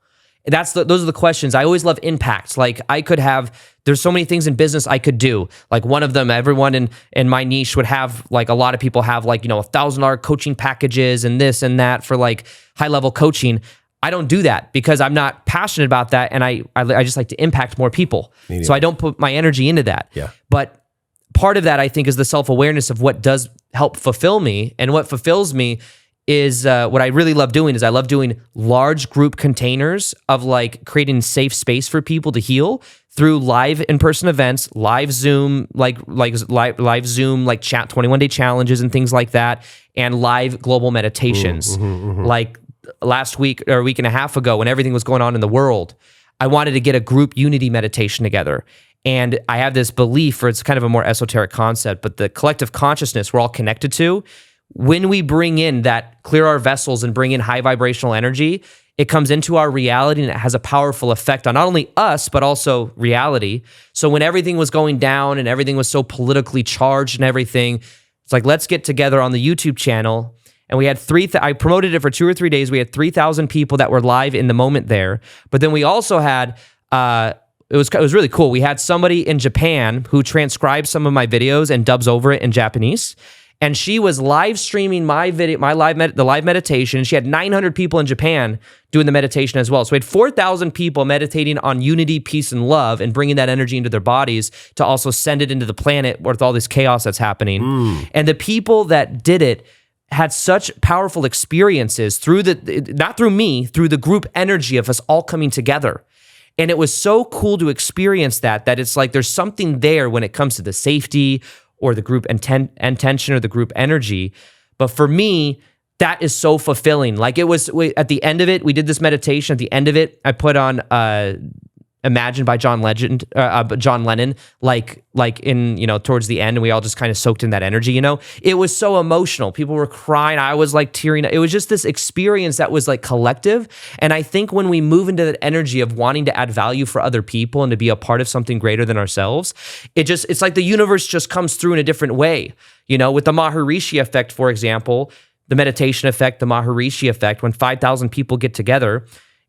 Those are the questions. I always love impact. Like there's so many things in business I could do. Like one of them, everyone in my niche would have, like a lot of people have like, $1,000 coaching packages and this and that for like high level coaching. I don't do that because I'm not passionate about that. And I just like to impact more people. So I don't put my energy into that. But part of that, I think, is the self-awareness of what does help fulfill me. And what fulfills me is what I really love doing is I love doing large group containers of like creating safe space for people to heal through live in-person events, live Zoom, live Zoom, like chat 21-day challenges and things like that, and live global meditations. Like last week or a week and a half ago, when everything was going on in the world, I wanted to get a group unity meditation together. And I have this belief, or it's kind of a more esoteric concept, but the collective consciousness we're all connected to, when we bring in that, clear our vessels and bring in high vibrational energy, it comes into our reality and it has a powerful effect on not only us, but also reality. So when everything was going down and everything was so politically charged and everything, it's like, let's get together on the YouTube channel. And we had I promoted it for 2 or 3 days. We had 3,000 people that were live in the moment there. But then we also had, it was really cool. We had somebody in Japan who transcribes some of my videos and dubs over it in Japanese. And she was live streaming my video, the live meditation. She had 900 people in Japan doing the meditation as well. So we had 4,000 people meditating on unity, peace, and love, and bringing that energy into their bodies to also send it into the planet with all this chaos that's happening. And the people that did it had such powerful experiences not through me, through the group energy of us all coming together. And it was so cool to experience that it's like there's something there when it comes to the safety or the group intention or the group energy. But for me, that is so fulfilling. Like it was, at the end of it, we did this meditation. At the end of it, I put on imagined by John Lennon, like in, towards the end, and we all just kind of soaked in that energy, It was so emotional. People were crying. I was like tearing. It was just this experience that was like collective. And I think when we move into that energy of wanting to add value for other people and to be a part of something greater than ourselves, it's like the universe just comes through in a different way. With the Maharishi effect, for example, the meditation effect, the Maharishi effect, when 5,000 people get together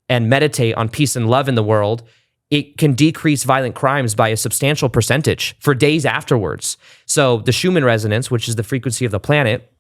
and meditate on peace and love in the world, it can decrease violent crimes by a substantial percentage for days afterwards. So the Schumann resonance, which is the frequency of the planet,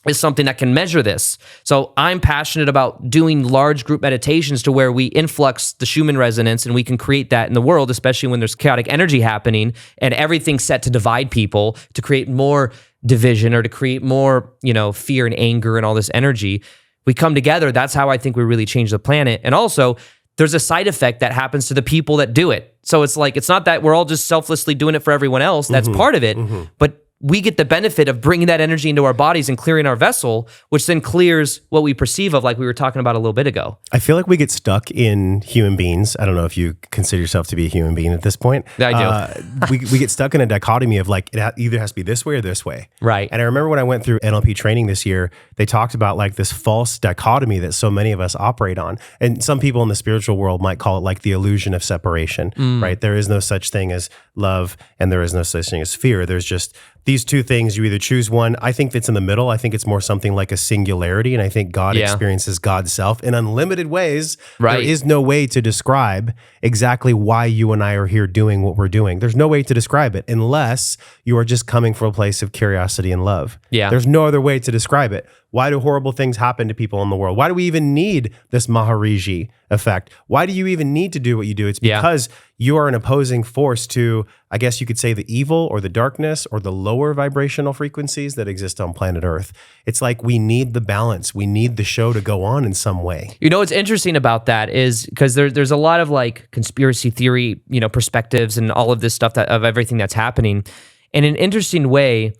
is something that can measure this. So I'm passionate about doing large group meditations to where we influx the Schumann resonance, and we can create that in the world, especially when there's chaotic energy happening and everything's set to divide people, to create more division or to create more, fear and anger and all this energy. We come together. That's how I think we really change the planet. And also, there's a side effect that happens to the people that do it. So it's like, it's not that we're all just selflessly doing it for everyone else. That's part of it. But we get the benefit of bringing that energy into our bodies and clearing our vessel, which then clears what we perceive of, like we were talking about a little bit ago. I feel like we get stuck in human beings. I don't know if you consider yourself to be a human being at this point. Yeah, I do. we get stuck in a dichotomy of like, it either has to be this way or this way. Right. And I remember when I went through NLP training this year, they talked about like this false dichotomy that so many of us operate on. And some people in the spiritual world might call it like the illusion of separation, right? There is no such thing as love and there is no such thing as fear. There's just these two things. You either choose one. I think that's in the middle. I think it's more something like a singularity. And I think God experiences God's self in unlimited ways. Right. There is no way to describe exactly why you and I are here doing what we're doing. There's no way to describe it unless you are just coming from a place of curiosity and love. Yeah. There's no other way to describe it. Why do horrible things happen to people in the world? Why do we even need this Maharishi effect? Why do you even need to do what you do? It's because you are an opposing force to, I guess you could say, the evil or the darkness or the lower vibrational frequencies that exist on planet Earth. It's like we need the balance. We need the show to go on in some way. What's interesting about that is because there's a lot of like conspiracy theory, perspectives and all of this stuff of everything that's happening. In an interesting way,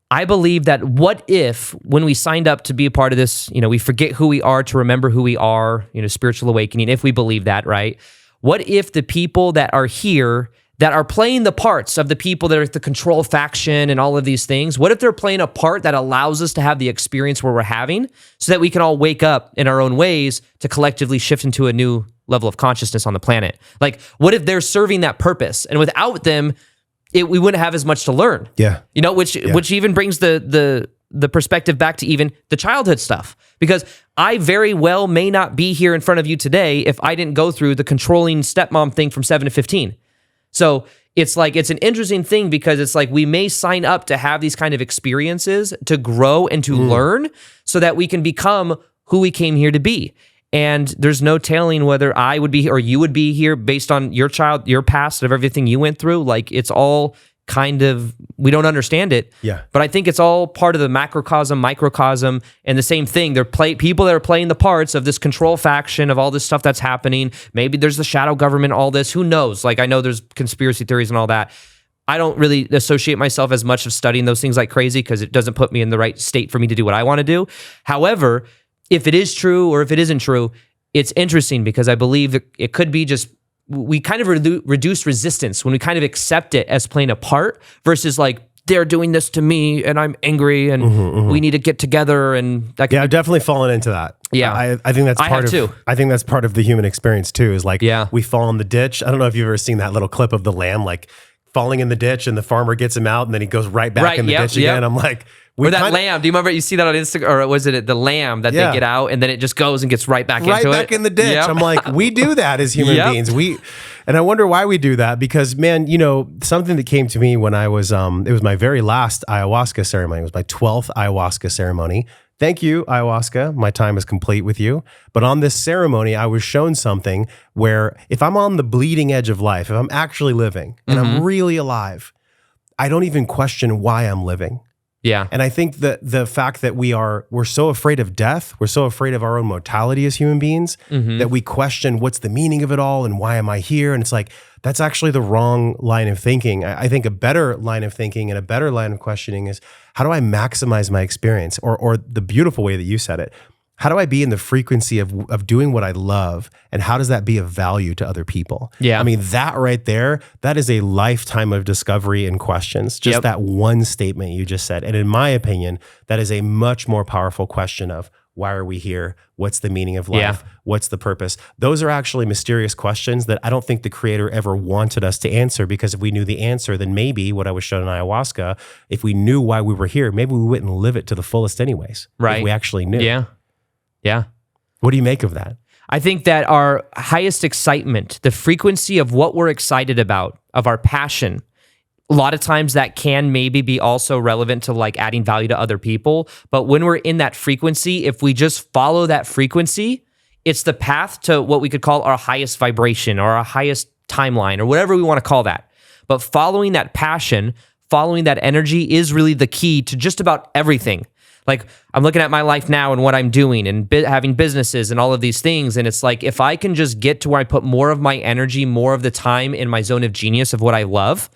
I believe that what if, when we signed up to be a part of this, we forget who we are to remember who we are, spiritual awakening, if we believe that, right? What if the people that are here that are playing the parts of the people that are the control faction and all of these things, what if they're playing a part that allows us to have the experience where we're having, so that we can all wake up in our own ways to collectively shift into a new level of consciousness on the planet? Like, what if they're serving that purpose? And without them, we wouldn't have as much to learn. Yeah. Which even brings the perspective back to even the childhood stuff. Because I very well may not be here in front of you today if I didn't go through the controlling stepmom thing from 7 to 15. So it's like, it's an interesting thing, because it's like we may sign up to have these kind of experiences to grow and to learn, so that we can become who we came here to be. And there's no telling whether I would be or you would be here based on your past of everything you went through. Like, it's all kind of, we don't understand it. Yeah. But I think it's all part of the macrocosm, microcosm, and the same thing. They're people that are playing the parts of this control faction, of all this stuff that's happening. Maybe there's the shadow government, all this. Who knows? Like, I know there's conspiracy theories and all that. I don't really associate myself as much of studying those things like crazy, because it doesn't put me in the right state for me to do what I want to do. However, if it is true or if it isn't true, it's interesting, because I believe it could be just, we kind of reduce resistance when we kind of accept it as playing a part, versus like, they're doing this to me and I'm angry and we need to get together. And that I've definitely fallen into that. Yeah. I think that's part of too. I think that's part of the human experience too, is like, we fall in the ditch. I don't know if you've ever seen that little clip of the lamb, like falling in the ditch, and the farmer gets him out and then he goes right back in the ditch again. I'm like, or that lamb. Do you remember? You see that on Instagram, or was it the lamb that they get out and then it just goes and gets right back into it? Right back in the ditch. Yep. I'm like, we do that as human beings. And I wonder why we do that, because man, something that came to me when I was, it was my very last ayahuasca ceremony. It was my 12th ayahuasca ceremony. Thank you, ayahuasca. My time is complete with you. But on this ceremony, I was shown something where if I'm on the bleeding edge of life, if I'm actually living and I'm really alive, I don't even question why I'm living. Yeah. And I think that the fact that we're so afraid of death, we're so afraid of our own mortality as human beings, that we question what's the meaning of it all and why am I here? And it's like, that's actually the wrong line of thinking. I think a better line of thinking and a better line of questioning is, how do I maximize my experience? Or the beautiful way that you said it, How do I be in the frequency of doing what I love? And how does that be of value to other people? Yeah. I mean, that right there, that is a lifetime of discovery and questions. Just that one statement you just said. And in my opinion, that is a much more powerful question of why are we here? What's the meaning of life? Yeah. What's the purpose? Those are actually mysterious questions that I don't think the creator ever wanted us to answer, because if we knew the answer, then maybe what I was shown in ayahuasca, if we knew why we were here, maybe we wouldn't live it to the fullest anyways. Right. If we actually knew. Yeah. Yeah. What do you make of that? I think that our highest excitement, the frequency of what we're excited about, of our passion, a lot of times that can maybe be also relevant to like adding value to other people. But when we're in that frequency, if we just follow that frequency, it's the path to what we could call our highest vibration or our highest timeline or whatever we want to call that. But following that passion, following that energy is really the key to just about everything. Like I'm looking at my life now and what I'm doing and having businesses and all of these things. And it's like, if I can just get to where I put more of my energy, more of the time in my zone of genius of what I love,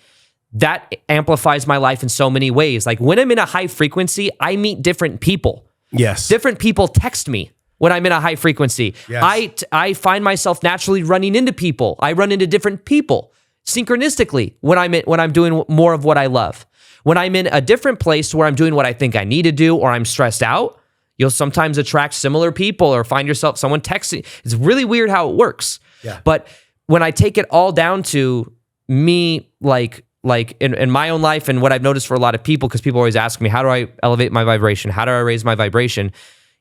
that amplifies my life in so many ways. Like when I'm in a high frequency, I meet different people. Yes. Different people text me when I'm in a high frequency. Yes. I find myself naturally running into people. I run into different people synchronistically when I'm doing more of what I love. When I'm in a different place where I'm doing what I think I need to do or I'm stressed out, you'll sometimes attract similar people or find yourself someone texting. It's really weird how it works. Yeah. But when I take it all down to me, like in my own life and what I've noticed for a lot of people, because people always ask me, how do I elevate my vibration? How do I raise my vibration?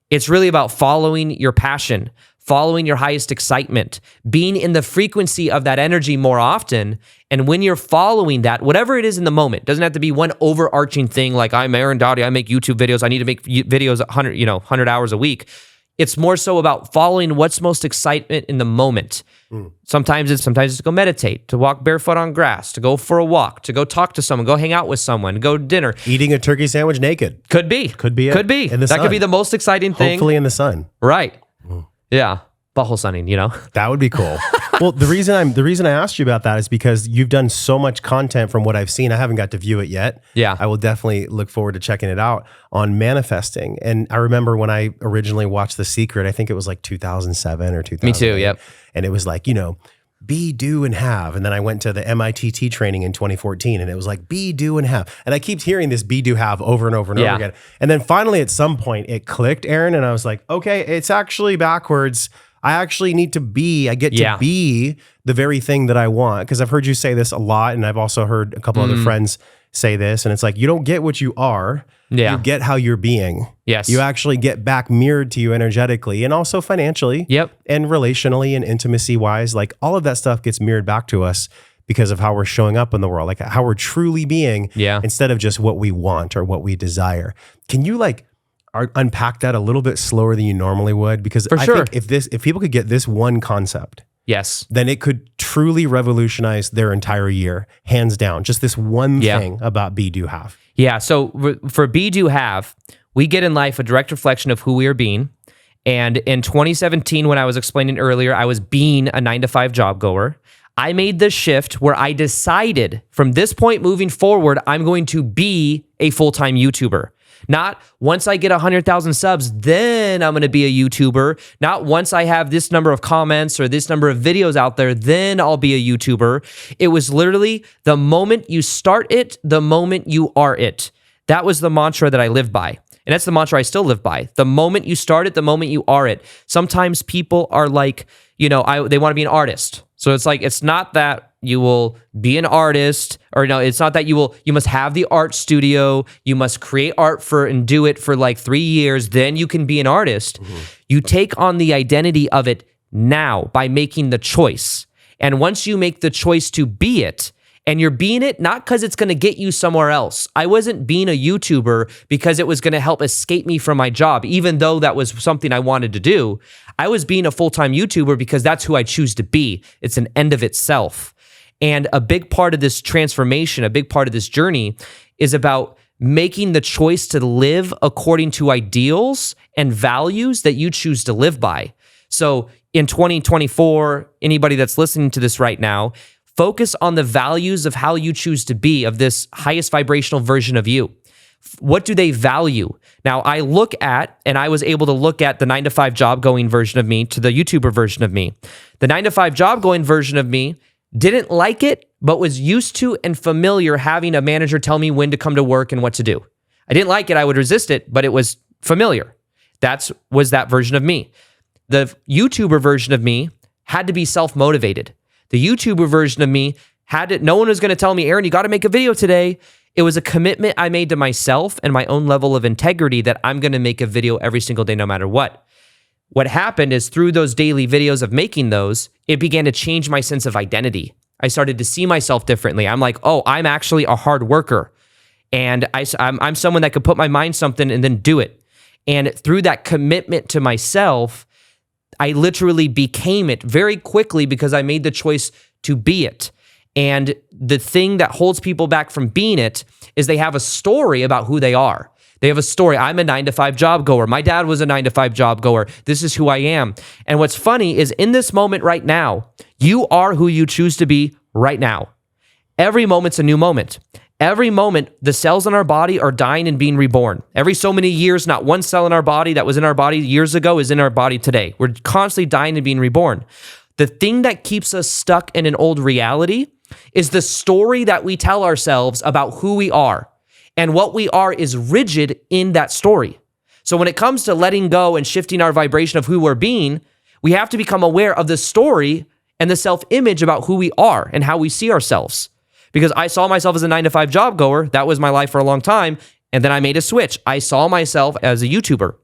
It's really about following your passion, following your highest excitement, being in the frequency of that energy more often. And when you're following that, whatever it is in the moment, doesn't have to be one overarching thing like I'm Aaron Doughty, I make YouTube videos, I need to make videos 100 hours a week. It's more so about following what's most excitement in the moment. Sometimes it's to go meditate, to walk barefoot on grass, to go for a walk, to go talk to someone, go hang out with someone, go to dinner. Eating a turkey sandwich naked. Could be. Could be. Could be. In the That sun. could be the most exciting thing. Hopefully in the sun. Right. Yeah. Butthole sunning, That would be cool. Well, the reason I asked you about that is because you've done so much content from what I've seen. I haven't got to view it yet. Yeah. I will definitely look forward to checking it out on manifesting. And I remember when I originally watched The Secret, I think it was like 2007 or 2008. Me too, yep. And it was like, be, do, and have. And then I went to the MITT training in 2014 and it was like, be, do, and have. And I keep hearing this be, do, have over and over and over again. And then finally at some point it clicked, Aaron, and I was like, okay, it's actually backwards. I actually need to be, I get to be the very thing that I want. Because I've heard you say this a lot. And I've also heard a couple other friends say this. And it's like, you don't get what you are. Yeah. You get how you're being. Yes. You actually get back mirrored to you energetically and also financially. Yep. And relationally and intimacy wise. Like all of that stuff gets mirrored back to us because of how we're showing up in the world. Like how we're truly being instead of just what we want or what we desire. Can you unpack that a little bit slower than you normally would? Because I think if people could get this one concept, then it could truly revolutionize their entire year, hands down. Just this one thing about be, do, have. Yeah. So for be, do, have, we get in life a direct reflection of who we are being. And in 2017, when I was explaining earlier, I was being a 9-to-5 job goer. I made the shift where I decided from this point moving forward, I'm going to be a full-time YouTuber. Not once I get 100,000 subs, then I'm going to be a YouTuber. Not once I have this number of comments or this number of videos out there, then I'll be a YouTuber. It was literally the moment you start it, the moment you are it. That was the mantra that I lived by. And that's the mantra I still live by. The moment you start it, the moment you are it. Sometimes people are like, they want to be an artist. So it's like, it's not that you will be an artist, or no, it's not that you must have the art studio, you must create art and do it for like 3 years, then you can be an artist. You take on the identity of it now by making the choice. And once you make the choice to be it, and you're being it not because it's going to get you somewhere else. I wasn't being a YouTuber because it was going to help escape me from my job, even though that was something I wanted to do. I was being a full-time YouTuber because that's who I choose to be. It's an end of itself. And a big part of this transformation, a big part of this journey is about making the choice to live according to ideals and values that you choose to live by. So in 2024, anybody that's listening to this right now, focus on the values of how you choose to be, of this highest vibrational version of you. What do they value? Now, I look at, and I was able to look at the 9-to-5 job going version of me to the YouTuber version of me. The 9-to-5 job going version of me didn't like it, but was used to and familiar having a manager tell me when to come to work and what to do. I didn't like it. I would resist it, but it was familiar. Was that version of me. The YouTuber version of me had to be self-motivated. The YouTuber version of me no one was going to tell me, Aaron, you got to make a video today. It was a commitment I made to myself and my own level of integrity that I'm going to make a video every single day, no matter what. What happened is through those daily videos of making those, it began to change my sense of identity. I started to see myself differently. I'm like, oh, I'm actually a hard worker. And I'm someone that could put my mind something and then do it. And through that commitment to myself, I literally became it very quickly because I made the choice to be it. And the thing that holds people back from being it is they have a story about who they are. They have a story. I'm a 9-to-5 job goer. My dad was a 9-to-5 job goer. This is who I am. And what's funny is in this moment right now, you are who you choose to be right now. Every moment's a new moment. Every moment, the cells in our body are dying and being reborn. Every so many years, not one cell in our body that was in our body years ago is in our body today. We're constantly dying and being reborn. The thing that keeps us stuck in an old reality is the story that we tell ourselves about who we are. And what we are is rigid in that story. So when it comes to letting go and shifting our vibration of who we're being, we have to become aware of the story and the self-image about who we are and how we see ourselves. Because I saw myself as a 9-to-5 job goer. That was my life for a long time. And then I made a switch. I saw myself as a YouTuber.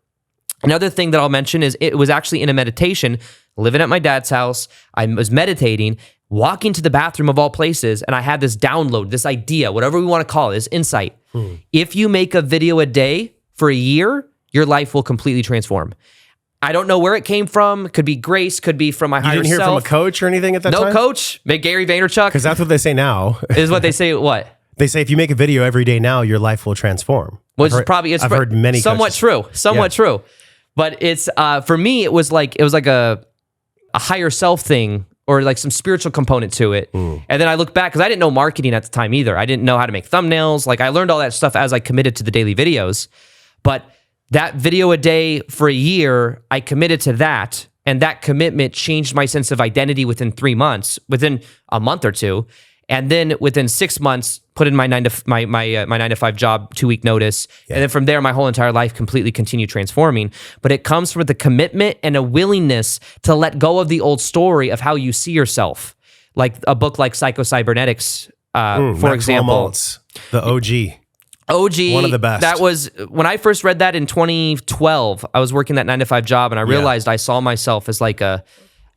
Another thing that I'll mention is it was actually in a meditation, living at my dad's house. I was meditating, walking to the bathroom of all places, and I had this download, this idea, whatever we want to call it, this insight. If you make a video a day for a year, your life will completely transform. I don't know where it came from. Could be grace, could be from my higher self. You didn't hear from a coach or anything at that time? No coach. Gary Vaynerchuk. Because that's what they say now. Is what they say. What? They say if you make a video every day now, your life will transform. Which is probably, I've heard many somewhat coaches. True. But it's, for me, it was like a higher self thing, or like some spiritual component to it. And then I look back, because I didn't know marketing at the time either. I didn't know how to make thumbnails. Like I learned all that stuff as I committed to the daily videos. But that video a day for a year, I committed to that. And that commitment changed my sense of identity within 3 months, within a month or two. And then within 6 months, put in my 9-to-5 job, 2-week notice. Yeah. And then from there, my whole entire life completely continued transforming. But it comes from the commitment and a willingness to let go of the old story of how you see yourself. Like a book like Psycho-Cybernetics, for example. Maltz, the OG. One of the best. That was, when I first read that in 2012, I was working that 9-to-5 job, and I realized I saw myself as like a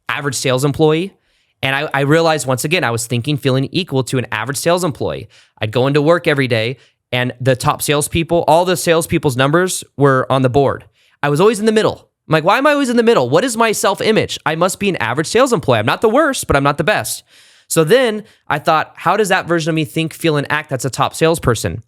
average sales employee. And I realized once again, I was feeling equal to an average sales employee. I'd go into work every day, and the top salespeople, all the salespeople's numbers were on the board. I was always in the middle. I'm like, why am I always in the middle? What is my self-image? I must be an average sales employee. I'm not the worst, but I'm not the best. So then I thought, how does that version of me think, feel, and act that's a top salesperson?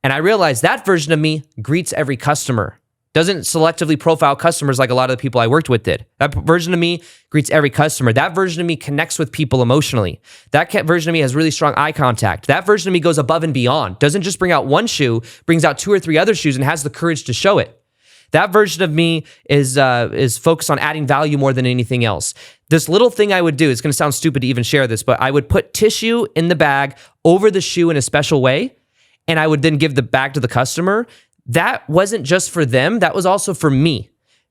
And I realized that version of me greets every customer. Doesn't selectively profile customers like a lot of the people I worked with did. That version of me greets every customer. That version of me connects with people emotionally. That version of me has really strong eye contact. That version of me goes above and beyond. Doesn't just bring out one shoe, brings out 2 or 3 other shoes and has the courage to show it. That version of me is focused on adding value more than anything else. This little thing I would do, it's gonna sound stupid to even share this, but I would put tissue in the bag over the shoe in a special way, and I would then give the bag to the customer. That wasn't just for them, that was also for me.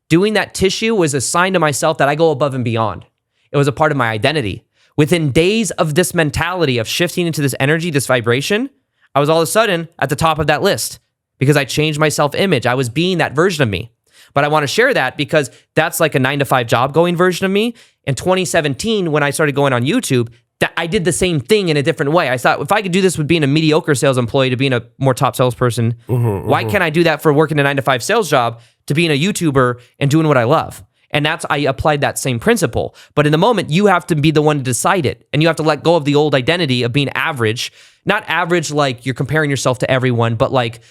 Doing that tissue was a sign to myself that I go above and beyond. It was a part of my identity. Within days of this mentality of shifting into this energy, this vibration, I was all of a sudden at the top of that list because I changed my self-image. I was being that version of me. But I want to share that because that's like a 9-to-5 job going version of me. In 2017, when I started going on YouTube, that I did the same thing in a different way. I thought, if I could do this with being a mediocre sales employee to being a more top salesperson, why can't I do that for working a 9-to-5 sales job to being a YouTuber and doing what I love? And I applied that same principle. But in the moment, you have to be the one to decide it. And you have to let go of the old identity of being average. Not average like you're comparing yourself to everyone, but like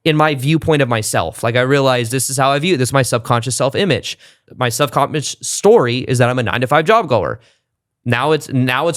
in my viewpoint of myself. Like I realized this is how I view it. This is my subconscious self-image. My subconscious story is that I'm a 9-to-5 job goer. Now it's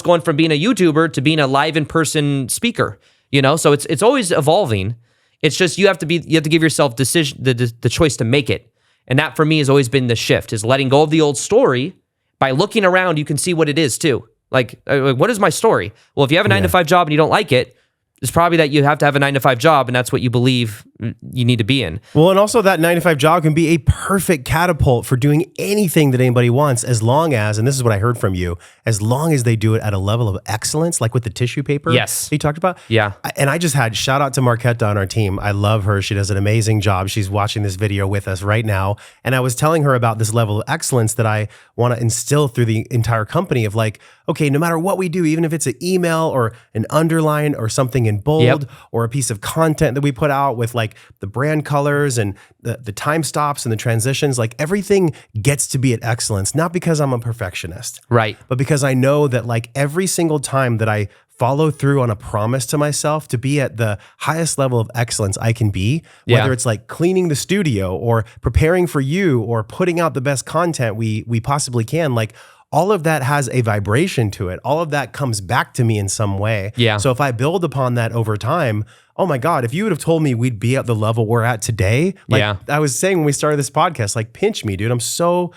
going from being a YouTuber to being a live in-person speaker, you know? So it's always evolving. It's just you have to give yourself the choice to make it. And that for me has always been the shift, is letting go of the old story. By looking around, you can see what it is too. Like, what is my story? Well, if you have a 9-to-5 job and you don't like it, it's probably that you have to have a 9-to-5 job, and that's what you believe you need to be in. Well, and also that 9-to-5 job can be a perfect catapult for doing anything that anybody wants, as long as, and this is what I heard from you, as long as they do it at a level of excellence, like with the tissue paper Yes. you talked about. Yeah. And I just had, shout out to Marquetta on our team. I love her. She does an amazing job. She's watching this video with us right now. And I was telling her about this level of excellence that I want to instill through the entire company of like, okay, no matter what we do, even if it's an email or an underline or something in bold or a piece of content that we put out with like the brand colors and the time stops and the transitions, like everything gets to be at excellence, not because I'm a perfectionist, Right. but because I know that like every single time that I follow through on a promise to myself to be at the highest level of excellence I can be, whether it's like cleaning the studio or preparing for you or putting out the best content we possibly can, like all of that has a vibration to it. All of that comes back to me in some way. Yeah. So if I build upon that over time, oh my God, if you would have told me we'd be at the level we're at today, like I was saying when we started this podcast, like pinch me, dude. I'm so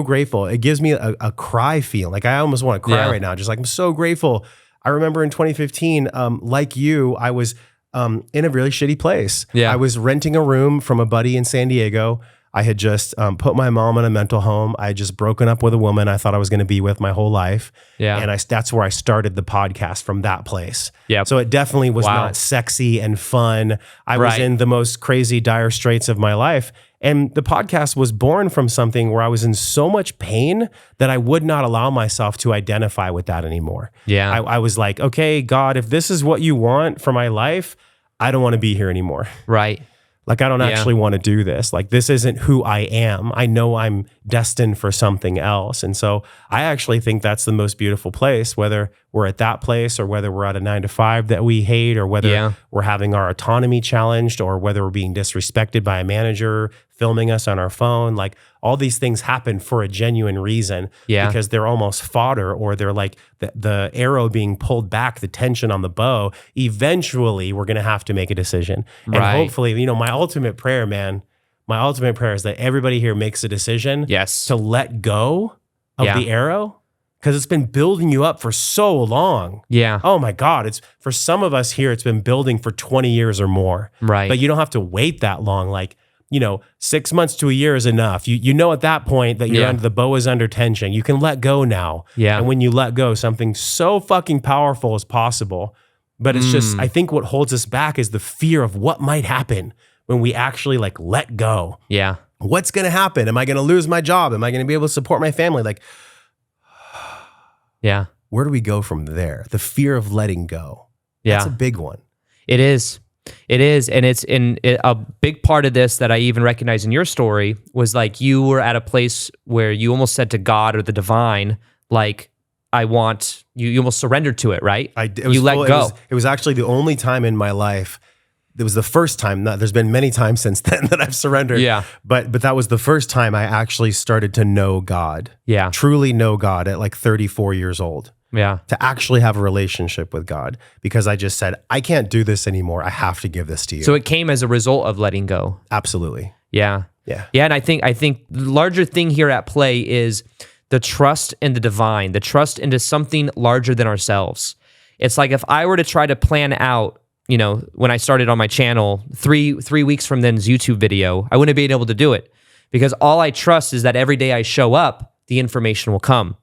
grateful. It gives me a cry feel. Like I almost want to cry right now. Just like, I'm so grateful. I remember in 2015, like you, I was in a really shitty place. Yeah. I was renting a room from a buddy in San Diego. I had just put my mom in a mental home. I had just broken up with a woman I thought I was going to be with my whole life. Yeah. And that's where I started the podcast, from that place. Yeah. So it definitely was not sexy and fun. I was in the most crazy, dire straits of my life. And the podcast was born from something where I was in so much pain that I would not allow myself to identify with that anymore. Yeah. I was like, okay, God, if this is what you want for my life, I don't want to be here anymore. Right. Like, I don't actually want to do this. Like, this isn't who I am. I know I'm destined for something else. And so I actually think that's the most beautiful place, whether we're at that place or whether we're at a 9-to-5 that we hate, or whether we're having our autonomy challenged, or whether we're being disrespected by a manager filming us on our phone. Like, all these things happen for a genuine reason, because they're almost fodder, or they're like the arrow being pulled back, the tension on the bow. Eventually, we're going to have to make a decision. And hopefully, you know, my ultimate prayer is that everybody here makes a decision to let go of the arrow, because it's been building you up for so long. Yeah. Oh my God. It's, for some of us here, it's been building for 20 years or more. Right. But you don't have to wait that long. Like, you know, 6 months to a year is enough. You know at that point that you're under, the bow is under tension. You can let go now. Yeah. And when you let go, something so fucking powerful is possible. But it's just, I think what holds us back is the fear of what might happen when we actually like let go. Yeah. What's going to happen? Am I going to lose my job? Am I going to be able to support my family? Like, where do we go from there? The fear of letting go. Yeah. That's a big one. It is. It is. And it's a big part of this that I even recognize in your story was like, you were at a place where you almost said to God or the divine, like, I want, you almost surrendered to it, right? You let go. It was actually the only time in my life. It was the first time. There's been many times since then that I've surrendered. Yeah. But that was the first time I actually started to know God. Yeah. Truly know God at like 34 years old. Yeah. To actually have a relationship with God, because I just said, I can't do this anymore. I have to give this to you. So it came as a result of letting go. Absolutely. Yeah. Yeah. Yeah. And I think the larger thing here at play is the trust in the divine, the trust into something larger than ourselves. It's like if I were to try to plan out, you know, when I started on my channel, three weeks from then's YouTube video, I wouldn't have been able to do it, because all I trust is that every day I show up, the information will come.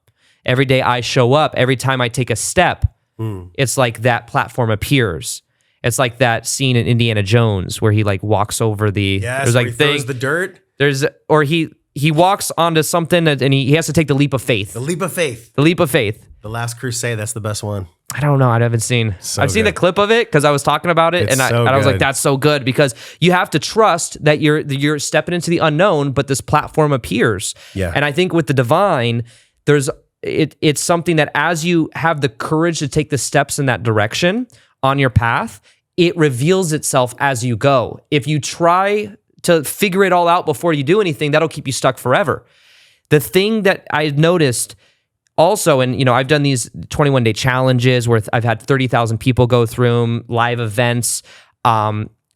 Every day I show up, every time I take a step, it's like that platform appears. It's like that scene in Indiana Jones where he like walks over the, there's like throws the dirt. Or he walks onto something and he has to take the leap of faith. The leap of faith. The leap of faith. The Last Crusade, that's the best one. I don't know. I haven't seen. I've seen the clip of it because I was talking about it, and I was like, "That's so good," because you have to trust that you're stepping into the unknown, but this platform appears. Yeah. And I think with the divine, it's something that as you have the courage to take the steps in that direction on your path, it reveals itself as you go. If you try to figure it all out before you do anything, that'll keep you stuck forever. The thing that I noticed. Also, and you know, I've done these 21-day challenges where I've had 30,000 people go through them, live events.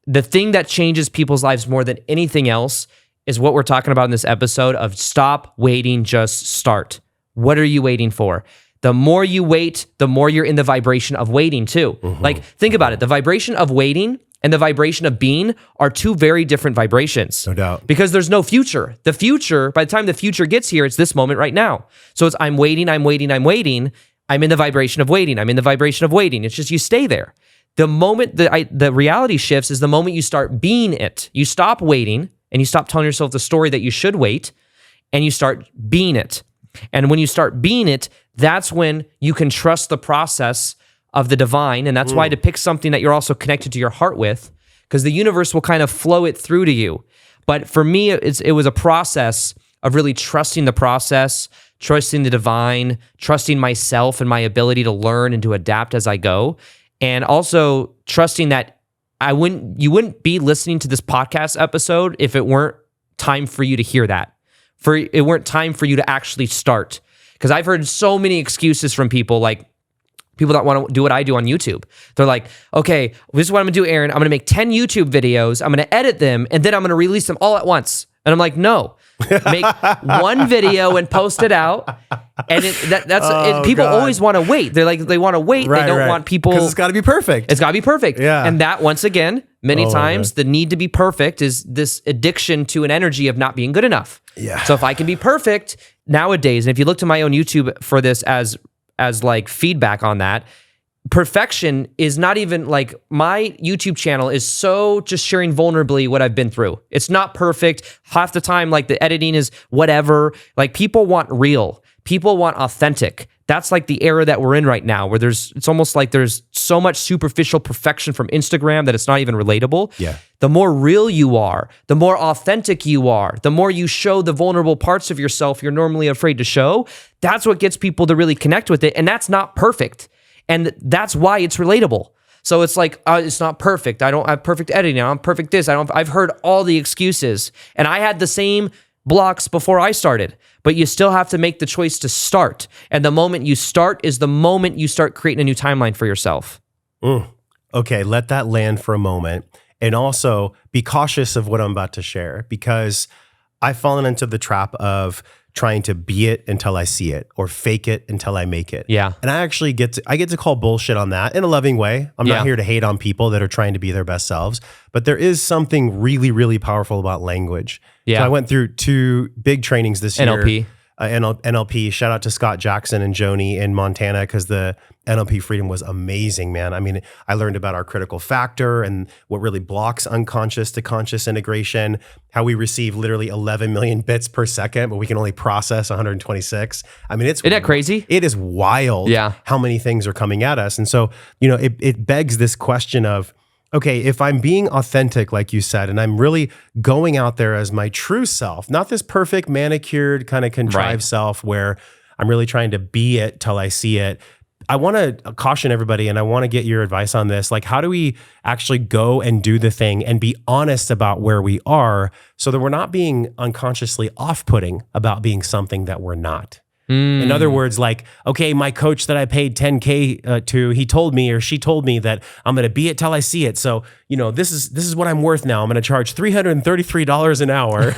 the thing that changes people's lives more than anything else is what we're talking about in this episode of stop waiting, just start. What are you waiting for? The more you wait, the more you're in the vibration of waiting too. Like, think about it. The vibration of waiting and the vibration of being are two very different vibrations. No doubt. Because there's no future. The future, by the time the future gets here, it's this moment right now. So it's I'm waiting. I'm in the vibration of waiting. I'm in the vibration of waiting. It's just you stay there. The moment the reality shifts is the moment you start being it. You stop waiting and you stop telling yourself the story that you should wait and you start being it. And when you start being it, that's when you can trust the process of the divine. And that's why to pick something that you're also connected to your heart with, because the universe will kind of flow it through to you. But for me, it was a process of really trusting the process, trusting the divine, trusting myself and my ability to learn and to adapt as I go. And also trusting that you wouldn't be listening to this podcast episode if it weren't time for you to hear that. It weren't time for you to actually start. Because I've heard so many excuses from people, like people that want to do what I do on YouTube. They're like, okay, this is what I'm going to do, Aaron. I'm going to make 10 YouTube videos. I'm going to edit them, and then I'm going to release them all at once. And I'm like, no. Make one video and post it out. And people always want to wait. They're like, they want to wait. They don't want people. Because it's got to be perfect. It's got to be perfect. Yeah. And that, once again, many times, the need to be perfect is this addiction to an energy of not being good enough. Yeah. So if I can be perfect nowadays, and if you look to my own YouTube for this as like feedback on that, perfection is not even like my YouTube channel is so just sharing vulnerably what I've been through. It's not perfect. Half the time, like the editing is whatever. Like people want real. People want authentic. That's like the era that we're in right now, where it's almost like there's so much superficial perfection from Instagram that it's not even relatable. Yeah. The more real you are, the more authentic you are, the more you show the vulnerable parts of yourself you're normally afraid to show, that's what gets people to really connect with it. And that's not perfect. And that's why it's relatable. So it's like, it's not perfect. I don't have perfect editing. I don't have perfect this. I've heard all the excuses. And I had the same blocks before I started, but you still have to make the choice to start. And the moment you start is the moment you start creating a new timeline for yourself. Okay, let that land for a moment. And also be cautious of what I'm about to share, because I've fallen into the trap of trying to be it until I see it, or fake it until I make it. Yeah. And I actually get to call bullshit on that in a loving way. I'm not here to hate on people that are trying to be their best selves, but there is something really, really powerful about language. Yeah. So I went through 2 big trainings this year. NLP. NLP. Shout out to Scott Jackson and Joni in Montana, because the NLP freedom was amazing, man. I mean, I learned about our critical factor and what really blocks unconscious to conscious integration, how we receive literally 11 million bits per second, but we can only process 126. I mean, isn't that crazy? It is wild how many things are coming at us. And so, it begs this question of, okay, if I'm being authentic, like you said, and I'm really going out there as my true self, not this perfect manicured kind of contrived self where I'm really trying to be it till I see it. I want to caution everybody, and I want to get your advice on this. Like, how do we actually go and do the thing and be honest about where we are so that we're not being unconsciously off-putting about being something that we're not? In other words, like, okay, my coach that I paid $10K to, he told me or she told me that I'm going to be it till I see it. So, this is what I'm worth now. I'm going to charge $333 an hour.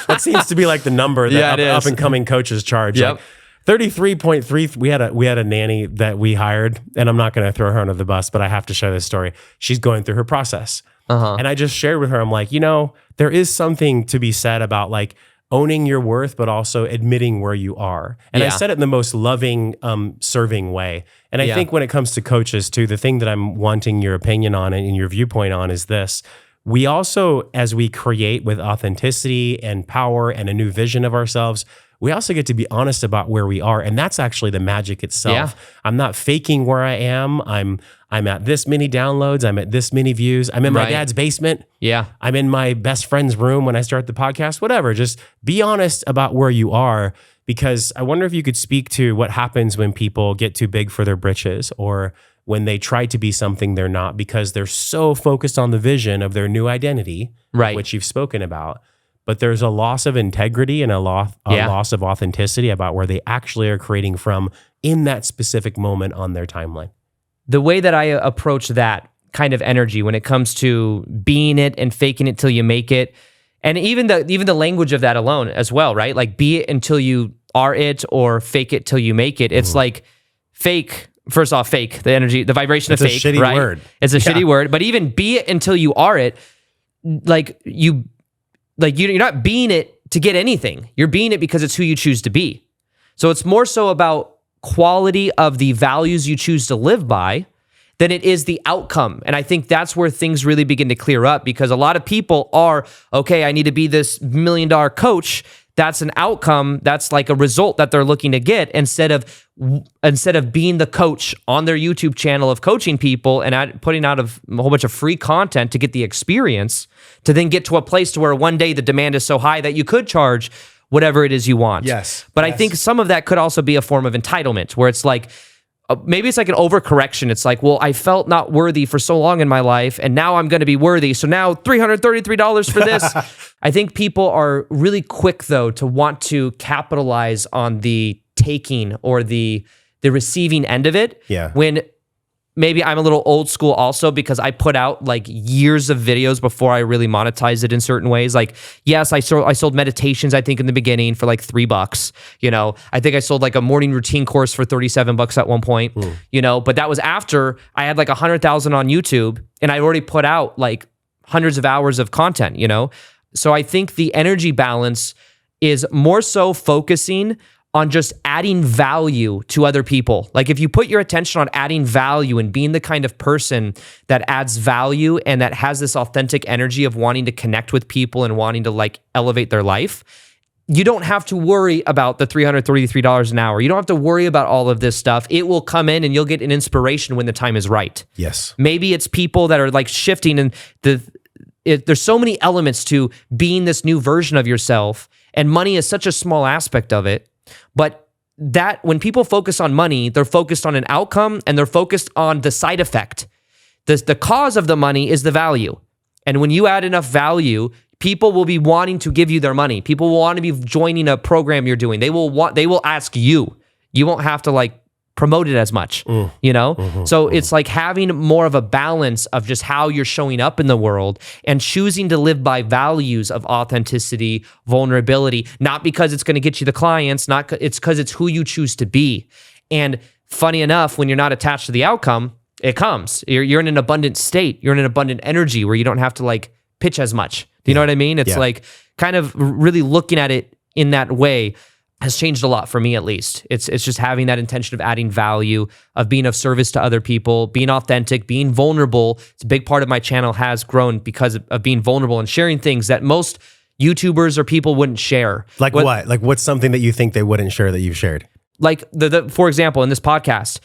That seems to be like the number that up and coming coaches charge. Yep. Like 33.3. We had a nanny that we hired, and I'm not going to throw her under the bus, but I have to share this story. She's going through her process. And I just shared with her, I'm like, there is something to be said about like owning your worth, but also admitting where you are. And I said it in the most loving, serving way. And I think when it comes to coaches too, the thing that I'm wanting your opinion on and your viewpoint on is this. We also, as we create with authenticity and power and a new vision of ourselves, we also get to be honest about where we are. And that's actually the magic itself. Yeah. I'm not faking where I am. I'm at this many downloads. I'm at this many views. I'm in my dad's basement. Yeah. I'm in my best friend's room when I start the podcast, whatever. Just be honest about where you are, because I wonder if you could speak to what happens when people get too big for their britches, or when they try to be something they're not because they're so focused on the vision of their new identity, which you've spoken about. But there's a loss of integrity and a loss of authenticity about where they actually are creating from in that specific moment on their timeline. The way that I approach that kind of energy when it comes to being it and faking it till you make it. And even the language of that alone as well, right? Like be it until you are it, or fake it till you make it. It's like fake. First off, fake, the energy, the vibration of fake, it's a shitty right? word. It's a shitty word, but even be it until you are it, you're not being it to get anything. You're being it because it's who you choose to be. So it's more so about quality of the values you choose to live by than it is the outcome. And I think that's where things really begin to clear up, because a lot of people are, okay, I need to be this $1 million coach. That's an outcome. That's like a result that they're looking to get, instead of being the coach on their YouTube channel of coaching people and putting out a whole bunch of free content to get the experience, to then get to a place to where one day the demand is so high that you could charge whatever it is you want. Yes. But I think some of that could also be a form of entitlement, where it's like, maybe it's like an overcorrection. It's like, well, I felt not worthy for so long in my life, and now I'm going to be worthy. So now $333 for this. I think people are really quick, though, to want to capitalize on the taking or the receiving end of it. Yeah. When maybe I'm a little old school also, because I put out like years of videos before I really monetized it in certain ways. Like, yes, I sold meditations, I think in the beginning for like $3, you know. I think I sold like a morning routine course for $37 at one point, you know, but that was after I had like 100,000 on YouTube and I already put out like hundreds of hours of content, you know. So I think the energy balance is more so focusing on just adding value to other people. Like if you put your attention on adding value and being the kind of person that adds value and that has this authentic energy of wanting to connect with people and wanting to like elevate their life, you don't have to worry about the $333 an hour. You don't have to worry about all of this stuff. It will come in and you'll get an inspiration when the time is right. Yes. Maybe it's people that are like shifting, and there's so many elements to being this new version of yourself, and money is such a small aspect of it. But that when people focus on money, they're focused on an outcome and they're focused on the side effect. The cause of the money is the value. And when you add enough value, people will be wanting to give you their money. People will want to be joining a program you're doing. They will ask you. You won't have to like promote it as much, you know? So it's like having more of a balance of just how you're showing up in the world and choosing to live by values of authenticity, vulnerability, not because it's going to get you the clients, it's because it's who you choose to be. And funny enough, when you're not attached to the outcome, it comes. You're in an abundant state. You're in an abundant energy where you don't have to like pitch as much. Do you know what I mean? It's like kind of really looking at it in that way has changed a lot for me, at least. It's just having that intention of adding value, of being of service to other people, being authentic, being vulnerable. It's a big part of my channel has grown because of being vulnerable and sharing things that most YouTubers or people wouldn't share. Like what? Like what's something that you think they wouldn't share that you've shared? Like for example, in this podcast,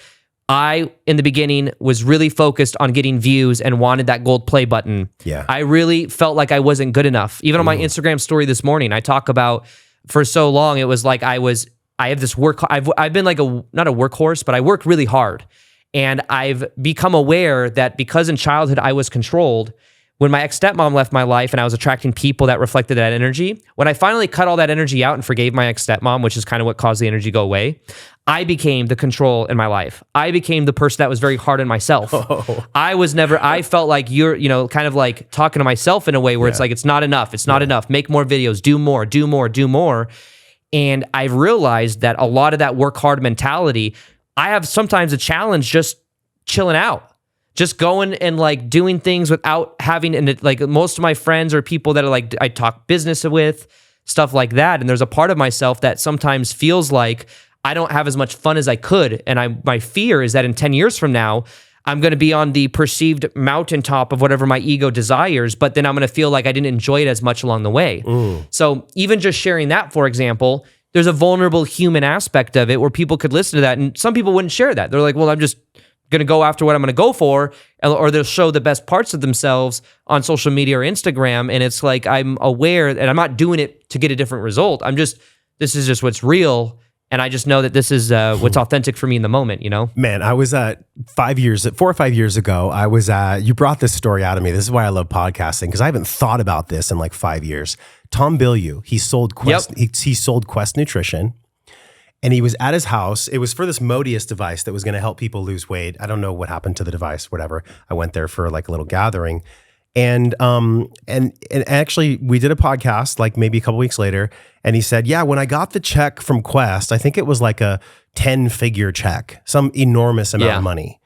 I, in the beginning, was really focused on getting views and wanted that gold play button. Yeah. I really felt like I wasn't good enough. Even on my Instagram story this morning, I talk about, for so long, it was like I have this work. I've been like not a workhorse, but I work really hard. And I've become aware that because in childhood I was controlled, when my ex-stepmom left my life and I was attracting people that reflected that energy, when I finally cut all that energy out and forgave my ex-stepmom, which is kind of what caused the energy to go away, I became the control in my life. I became the person that was very hard on myself. I felt like kind of like talking to myself in a way where it's like, it's not enough. It's not enough. Make more videos, do more, do more, do more. And I've realized that a lot of that work hard mentality, I have sometimes a challenge just chilling out, just going and like doing things without having, and like most of my friends are people that are like, I talk business with, stuff like that. And there's a part of myself that sometimes feels like I don't have as much fun as I could. And my fear is that in 10 years from now, I'm going to be on the perceived mountaintop of whatever my ego desires, but then I'm going to feel like I didn't enjoy it as much along the way. So even just sharing that, for example, there's a vulnerable human aspect of it where people could listen to that, and some people wouldn't share that. They're like, well, I'm just going to go after what I'm going to go for, or they'll show the best parts of themselves on social media or Instagram. And it's like, I'm aware and I'm not doing it to get a different result. This is just what's real. And I just know that this is what's authentic for me in the moment, you know? Man, I was 4 or 5 years ago, you brought this story out of me. This is why I love podcasting, because I haven't thought about this in like 5 years. Tom Bilyeu, he sold Quest Nutrition. And he was at his house. It was for this Modius device that was going to help people lose weight. I don't know what happened to the device, whatever. I went there for like a little gathering. And actually we did a podcast like maybe a couple weeks later. And he said, yeah, when I got the check from Quest, I think it was like a 10-figure check, some enormous amount of money.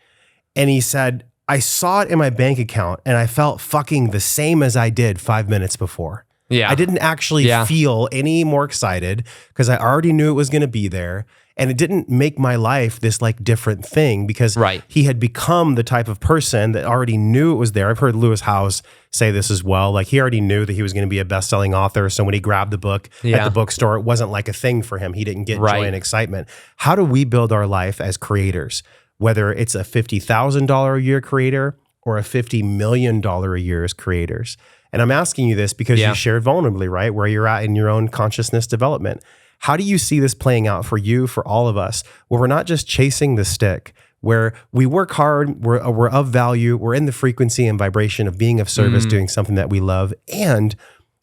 And he said, I saw it in my bank account and I felt fucking the same as I did 5 minutes before. Yeah. I didn't actually feel any more excited because I already knew it was going to be there. And it didn't make my life this like different thing because he had become the type of person that already knew it was there. I've heard Lewis Howes say this as well. Like he already knew that he was going to be a best-selling author. So when he grabbed the book at the bookstore, it wasn't like a thing for him. He didn't get joy and excitement. How do we build our life as creators? Whether it's a $50,000 a year creator or a $50 million a year as creators. And I'm asking you this because you shared vulnerably, right? Where you're at in your own consciousness development. How do you see this playing out for you, for all of us, where we're not just chasing the stick, where we work hard, we're of value, we're in the frequency and vibration of being of service, doing something that we love, and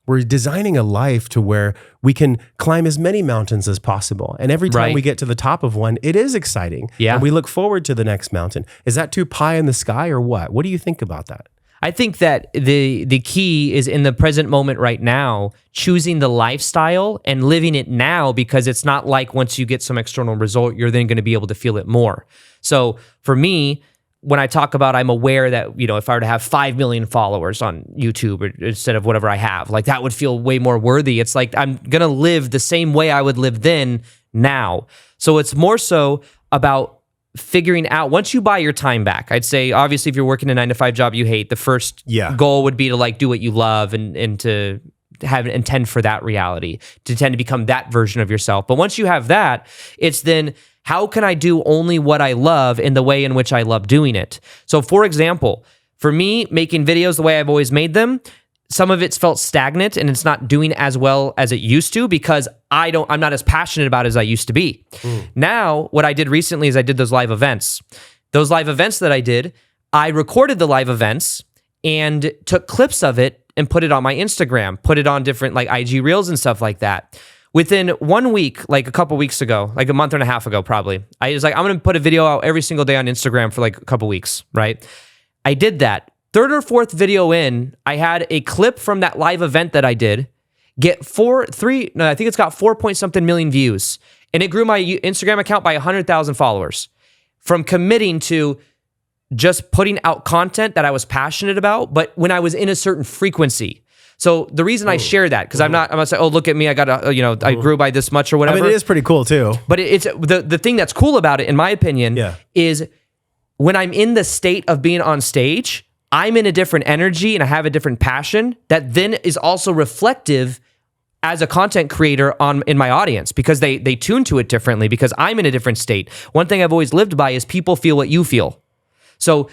we're designing a life to where we can climb as many mountains as possible. And every time we get to the top of one, it is exciting. Yeah. And we look forward to the next mountain. Is that too pie in the sky or what? What do you think about that? I think that the key is in the present moment right now, choosing the lifestyle and living it now, because it's not like once you get some external result, you're then going to be able to feel it more. So for me, when I talk about, I'm aware that, you know, if I were to have 5 million followers on YouTube instead of whatever I have, like that would feel way more worthy. It's like I'm going to live the same way I would live then now. So it's more so about figuring out, once you buy your time back, I'd say, obviously, if you're working a 9-to-5 job you hate, the first goal would be to like do what you love and to have intend for that reality, to tend to become that version of yourself. But once you have that, it's then, how can I do only what I love in the way in which I love doing it? So for example, for me, making videos the way I've always made them, some of it's felt stagnant and it's not doing as well as it used to because I'm not as passionate about it as I used to be. Now, what I did recently is I did those live events. Those live events that I did, I recorded the live events and took clips of it and put it on my Instagram, put it on different like IG Reels and stuff like that. Within 1 week, like a couple weeks ago, like a month and a half ago probably, I was like, I'm going to put a video out every single day on Instagram for like a couple weeks, right? I did that. Third or fourth video in, I had a clip from that live event that I did get I think it's got 4 point something million views. And it grew my Instagram account by 100,000 followers from committing to just putting out content that I was passionate about, but when I was in a certain frequency. So the reason I share that, because I'm not saying, oh, look at me, I got I grew by this much or whatever. I mean, it is pretty cool too. But it's the thing that's cool about it, in my opinion, is when I'm in the state of being on stage, I'm in a different energy and I have a different passion that then is also reflective as a content creator in my audience, because they tune to it differently because I'm in a different state. One thing I've always lived by is people feel what you feel. So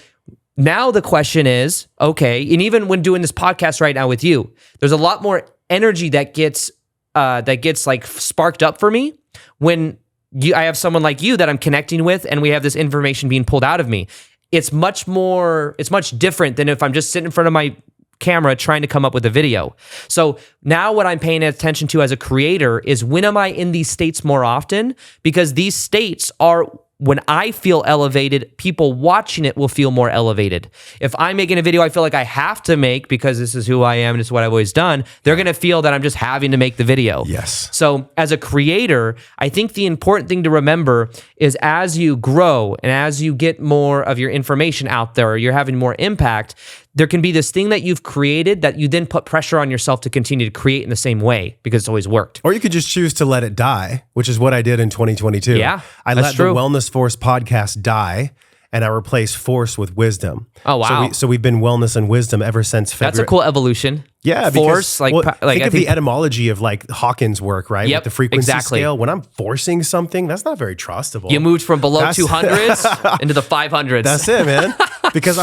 now the question is, okay, and even when doing this podcast right now with you, there's a lot more energy that gets like sparked up for me when I have someone like you that I'm connecting with and we have this information being pulled out of me. It's much different than if I'm just sitting in front of my camera trying to come up with a video. So now what I'm paying attention to as a creator is, when am I in these states more often? Because these states are, when I feel elevated, people watching it will feel more elevated. If I'm making a video I feel like I have to make because this is who I am and it's what I've always done, they're going to feel that I'm just having to make the video. Yes. So as a creator, I think the important thing to remember is, as you grow and as you get more of your information out there, or you're having more impact, there can be this thing that you've created that you then put pressure on yourself to continue to create in the same way because it's always worked. Or you could just choose to let it die, which is what I did in 2022. Yeah, I let the Wellness Force podcast die, and I replaced force with wisdom. Oh, wow. So we've been wellness and wisdom ever since February. That's a cool evolution. Yeah, force, think of the etymology of like Hawkins' work, right? Yep, with the frequency scale. When I'm forcing something, that's not very trustable. You moved from below 200s into the 500s. That's it, man. Because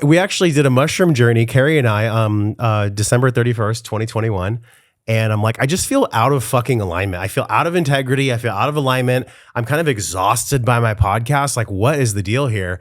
we actually did a mushroom journey, Carrie and I, December 31st, 2021. And I'm like, I just feel out of fucking alignment. I feel out of integrity. I feel out of alignment. I'm kind of exhausted by my podcast. Like, what is the deal here?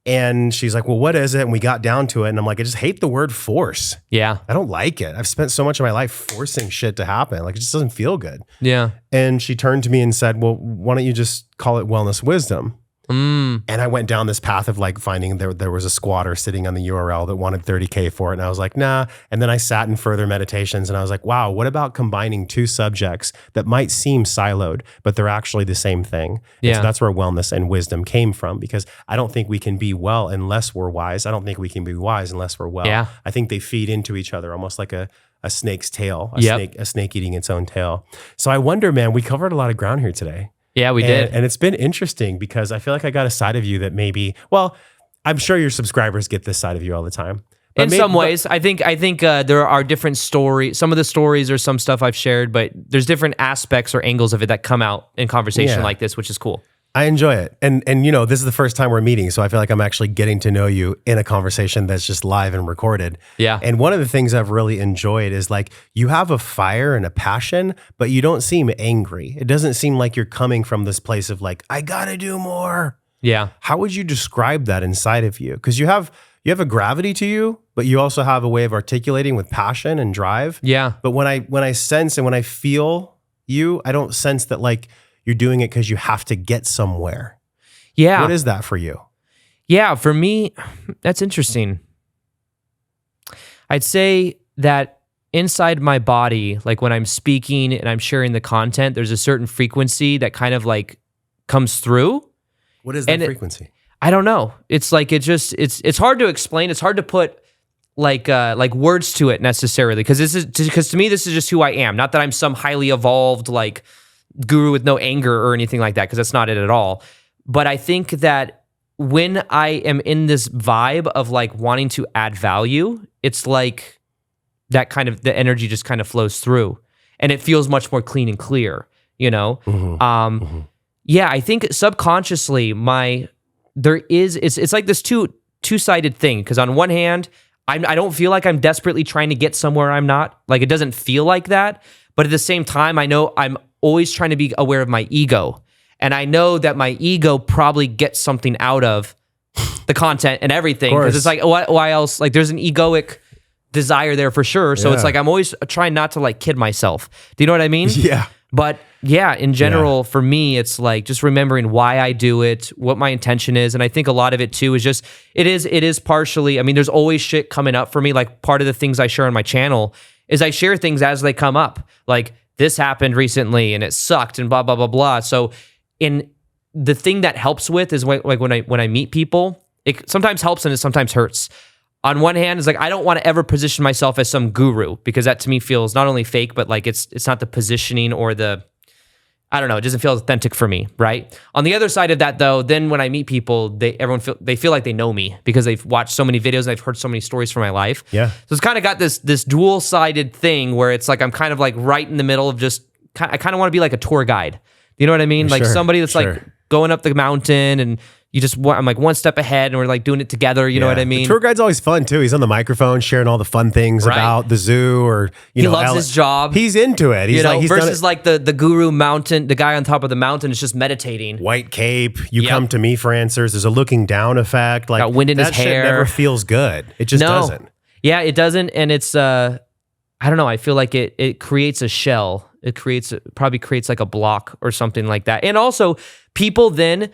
And she's like, well, what is it? And we got down to it. And I'm like, I just hate the word force. Yeah. I don't like it. I've spent so much of my life forcing shit to happen. Like, it just doesn't feel good. Yeah. And she turned to me and said, well, why don't you just call it wellness wisdom? And I went down this path of like finding there was a squatter sitting on the URL that wanted 30K for it. And I was like, nah. And then I sat in further meditations and I was like, wow, what about combining two subjects that might seem siloed, but they're actually the same thing? Yeah. And so that's where wellness and wisdom came from, because I don't think we can be well unless we're wise. I don't think we can be wise unless we're well. Yeah. I think they feed into each other almost like a snake's tail, a snake eating its own tail. So I wonder, man, we covered a lot of ground here today. Yeah, we did. And it's been interesting because I feel like I got a side of you that maybe, well, I'm sure your subscribers get this side of you all the time. In some ways, I think there are different stories. Some of the stories or some stuff I've shared, but there's different aspects or angles of it that come out in conversation like this, which is cool. I enjoy it. And you know, this is the first time we're meeting, so I feel like I'm actually getting to know you in a conversation that's just live and recorded. Yeah. And one of the things I've really enjoyed is like you have a fire and a passion, but you don't seem angry. It doesn't seem like you're coming from this place of like, I gotta do more. Yeah. How would you describe that inside of you? Because you have a gravity to you, but you also have a way of articulating with passion and drive. Yeah. But when I sense and when I feel you, I don't sense that like you're doing it because you have to get somewhere. Yeah. What is that for you? Yeah, for me, that's interesting. I'd say that inside my body, like when I'm speaking and I'm sharing the content, there's a certain frequency that kind of like comes through. What is that frequency? I don't know. It's like it's hard to explain. It's hard to put like words to it necessarily, because to me this is just who I am. Not that I'm some highly evolved like guru with no anger or anything like that, because that's not it at all. But I think that when I am in this vibe of like wanting to add value, it's like that kind of, the energy just kind of flows through and it feels much more clean and clear, you know? Yeah, I think subconsciously it's like this two-sided thing, because on one hand, I don't feel like I'm desperately trying to get somewhere I'm not. Like, it doesn't feel like that. But at the same time, I know I'm always trying to be aware of my ego. And I know that my ego probably gets something out of the content and everything. Because it's like, why else? Like, there's an egoic desire there for sure. So it's like, I'm always trying not to like kid myself. Do you know what I mean? Yeah. But yeah, in general, for me, it's like just remembering why I do it, what my intention is. And I think a lot of it too is just, it is partially, I mean, there's always shit coming up for me. Like, part of the things I share on my channel is I share things as they come up. Like, this happened recently and it sucked and blah, blah, blah, blah. So the thing that helps with is like when I meet people, it sometimes helps and it sometimes hurts. On one hand, it's like, I don't want to ever position myself as some guru, because that to me feels not only fake, but like it's not the positioning or I don't know, it doesn't feel authentic for me, right? On the other side of that though, then when I meet people, they feel like they know me because they've watched so many videos and I've heard so many stories from my life. Yeah. So it's kind of got this dual-sided thing where it's like I'm kind of like right in the middle of I kind of want to be like a tour guide. You know what I mean? Like somebody that's like going up the mountain and I'm like one step ahead and we're like doing it together. You know what I mean? The tour guide's always fun too. He's on the microphone sharing all the fun things about the zoo, or he loves his job. He's into it. He's like, versus like the guru mountain, the guy on top of the mountain is just meditating. White cape. You come to me for answers. There's a looking down effect. Like, got wind in his hair. Shit never feels good. It just doesn't. Yeah, it doesn't. And it's I don't know. I feel like it creates a shell. It probably creates like a block or something like that. And also, people then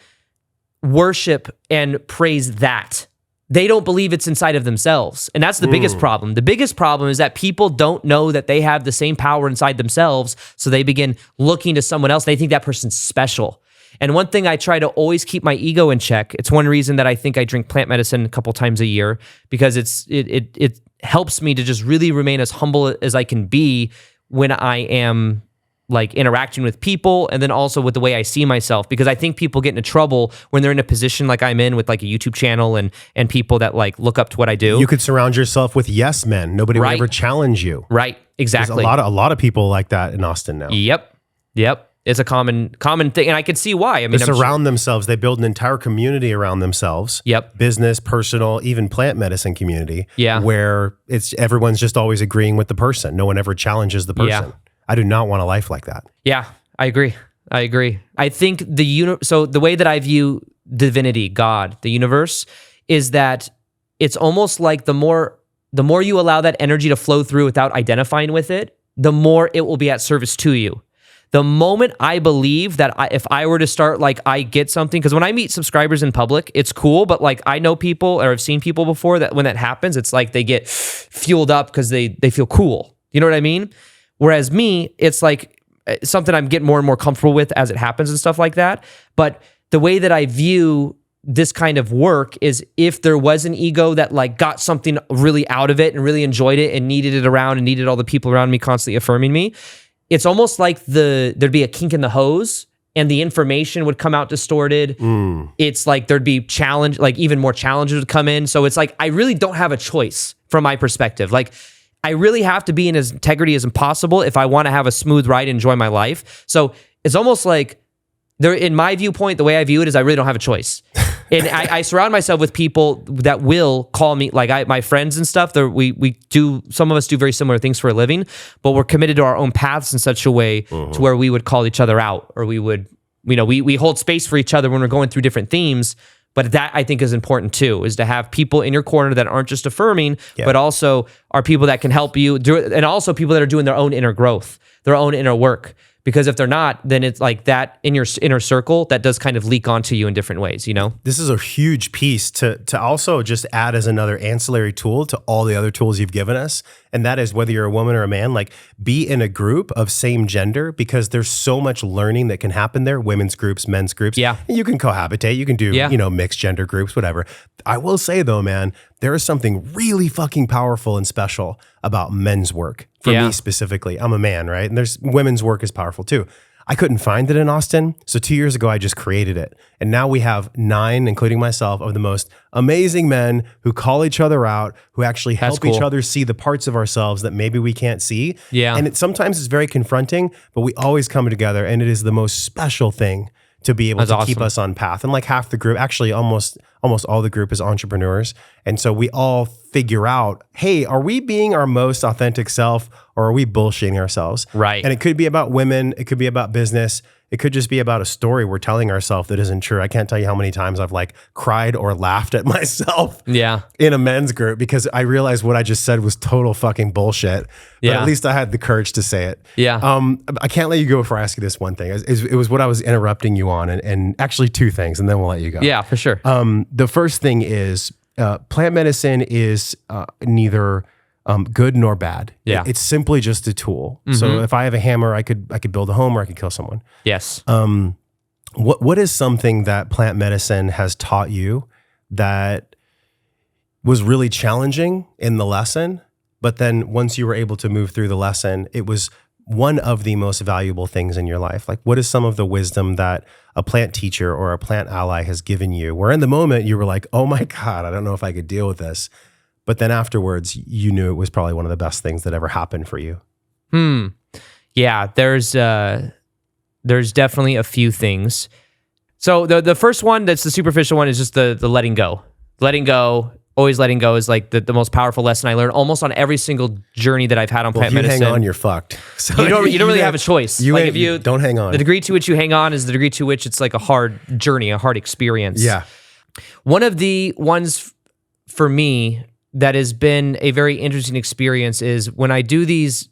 worship and praise that. They don't believe it's inside of themselves. And that's the biggest problem. The biggest problem is that people don't know that they have the same power inside themselves. So they begin looking to someone else. They think that person's special. And one thing I try to always keep my ego in check. It's one reason that I think I drink plant medicine a couple times a year, because it helps me to just really remain as humble as I can be when I am like interacting with people, and then also with the way I see myself, because I think people get into trouble when they're in a position like I'm in with like a YouTube channel and people that like look up to what I do. You could surround yourself with yes men. Nobody would ever challenge you. Right. Exactly. There's a lot of people like that in Austin now. Yep. It's a common thing, and I can see why. I mean, they surround themselves. They build an entire community around themselves. Yep. Business, personal, even plant medicine community. Yeah. Where everyone's just always agreeing with the person. No one ever challenges the person. Yeah. I do not want a life like that. Yeah, I agree. I think so the way that I view divinity, God, the universe, is that it's almost like the more you allow that energy to flow through without identifying with it, the more it will be at service to you. The moment I believe that if I were to start, like, I get something, because when I meet subscribers in public, it's cool, but like I know people or I've seen people before that when that happens, it's like they get fueled up because they feel cool. You know what I mean? Whereas me, it's like something I'm getting more and more comfortable with as it happens and stuff like that. But the way that I view this kind of work is if there was an ego that like got something really out of it and really enjoyed it and needed it around and needed all the people around me constantly affirming me, it's almost like there'd be a kink in the hose and the information would come out distorted. It's like there'd be challenge, like even more challenges would come in. So it's like, I really don't have a choice from my perspective. Like I really have to be in as integrity as possible if I want to have a smooth ride and enjoy my life. So it's almost like in my viewpoint, the way I view it is I really don't have a choice. And I surround myself with people that will call me, like my friends and stuff. Some of us do very similar things for a living, but we're committed to our own paths in such a way to where we would call each other out, or we would, we hold space for each other when we're going through different themes. But that I think is important too, is to have people in your corner that aren't just affirming, but also are people that can help you do it, and also people that are doing their own inner growth, their own inner work. Because if they're not, then it's like that in your inner circle that does kind of leak onto you in different ways, This is a huge piece to also just add as another ancillary tool to all the other tools you've given us. And that is whether you're a woman or a man, like be in a group of same gender, because there's so much learning that can happen there. Women's groups, men's groups. Yeah. And you can cohabitate. You can do, mixed gender groups, whatever. I will say though, man, there is something really fucking powerful and special about men's work. For me specifically, I'm a man, right? And there's women's work is powerful too. I couldn't find it in Austin. So 2 years ago, I just created it. And now we have 9, including myself, of the most amazing men who call each other out, who actually help each other see the parts of ourselves that maybe we can't see. Yeah. And sometimes it's very confronting, but we always come together, and it is the most special thing to be able to keep us on path. And like half the group, actually almost all the group is entrepreneurs. And so we all figure out, hey, are we being our most authentic self, or are we bullshitting ourselves? Right. And it could be about women. It could be about business. It could just be about a story we're telling ourselves that isn't true. I can't tell you how many times I've like cried or laughed at myself in a men's group because I realized what I just said was total fucking bullshit. But at least I had the courage to say it. Yeah. I can't let you go before I ask you this one thing. It was what I was interrupting you on, and actually 2 things, and then we'll let you go. Yeah, for sure. The first thing is plant medicine is neither good nor bad. Yeah. It's simply just a tool. So if I have a hammer, I could build a home, or I could kill someone. Yes. What is something that plant medicine has taught you that was really challenging in the lesson, but then once you were able to move through the lesson, it was one of the most valuable things in your life? Like, what is some of the wisdom that a plant teacher or a plant ally has given you, where in the moment you were like, oh my God, I don't know if I could deal with this. But then afterwards, you knew it was probably one of the best things that ever happened for you. Yeah, there's definitely a few things. So the first one, that's the superficial one, is just the letting go. Letting go, always letting go is like the most powerful lesson I learned almost on every single journey that I've had on plant medicine. If you hang on, you're fucked. So you don't really have a choice. Like if you don't hang on. The degree to which you hang on is the degree to which it's like a hard journey, a hard experience. Yeah. One of the ones for me that has been a very interesting experience is when I do these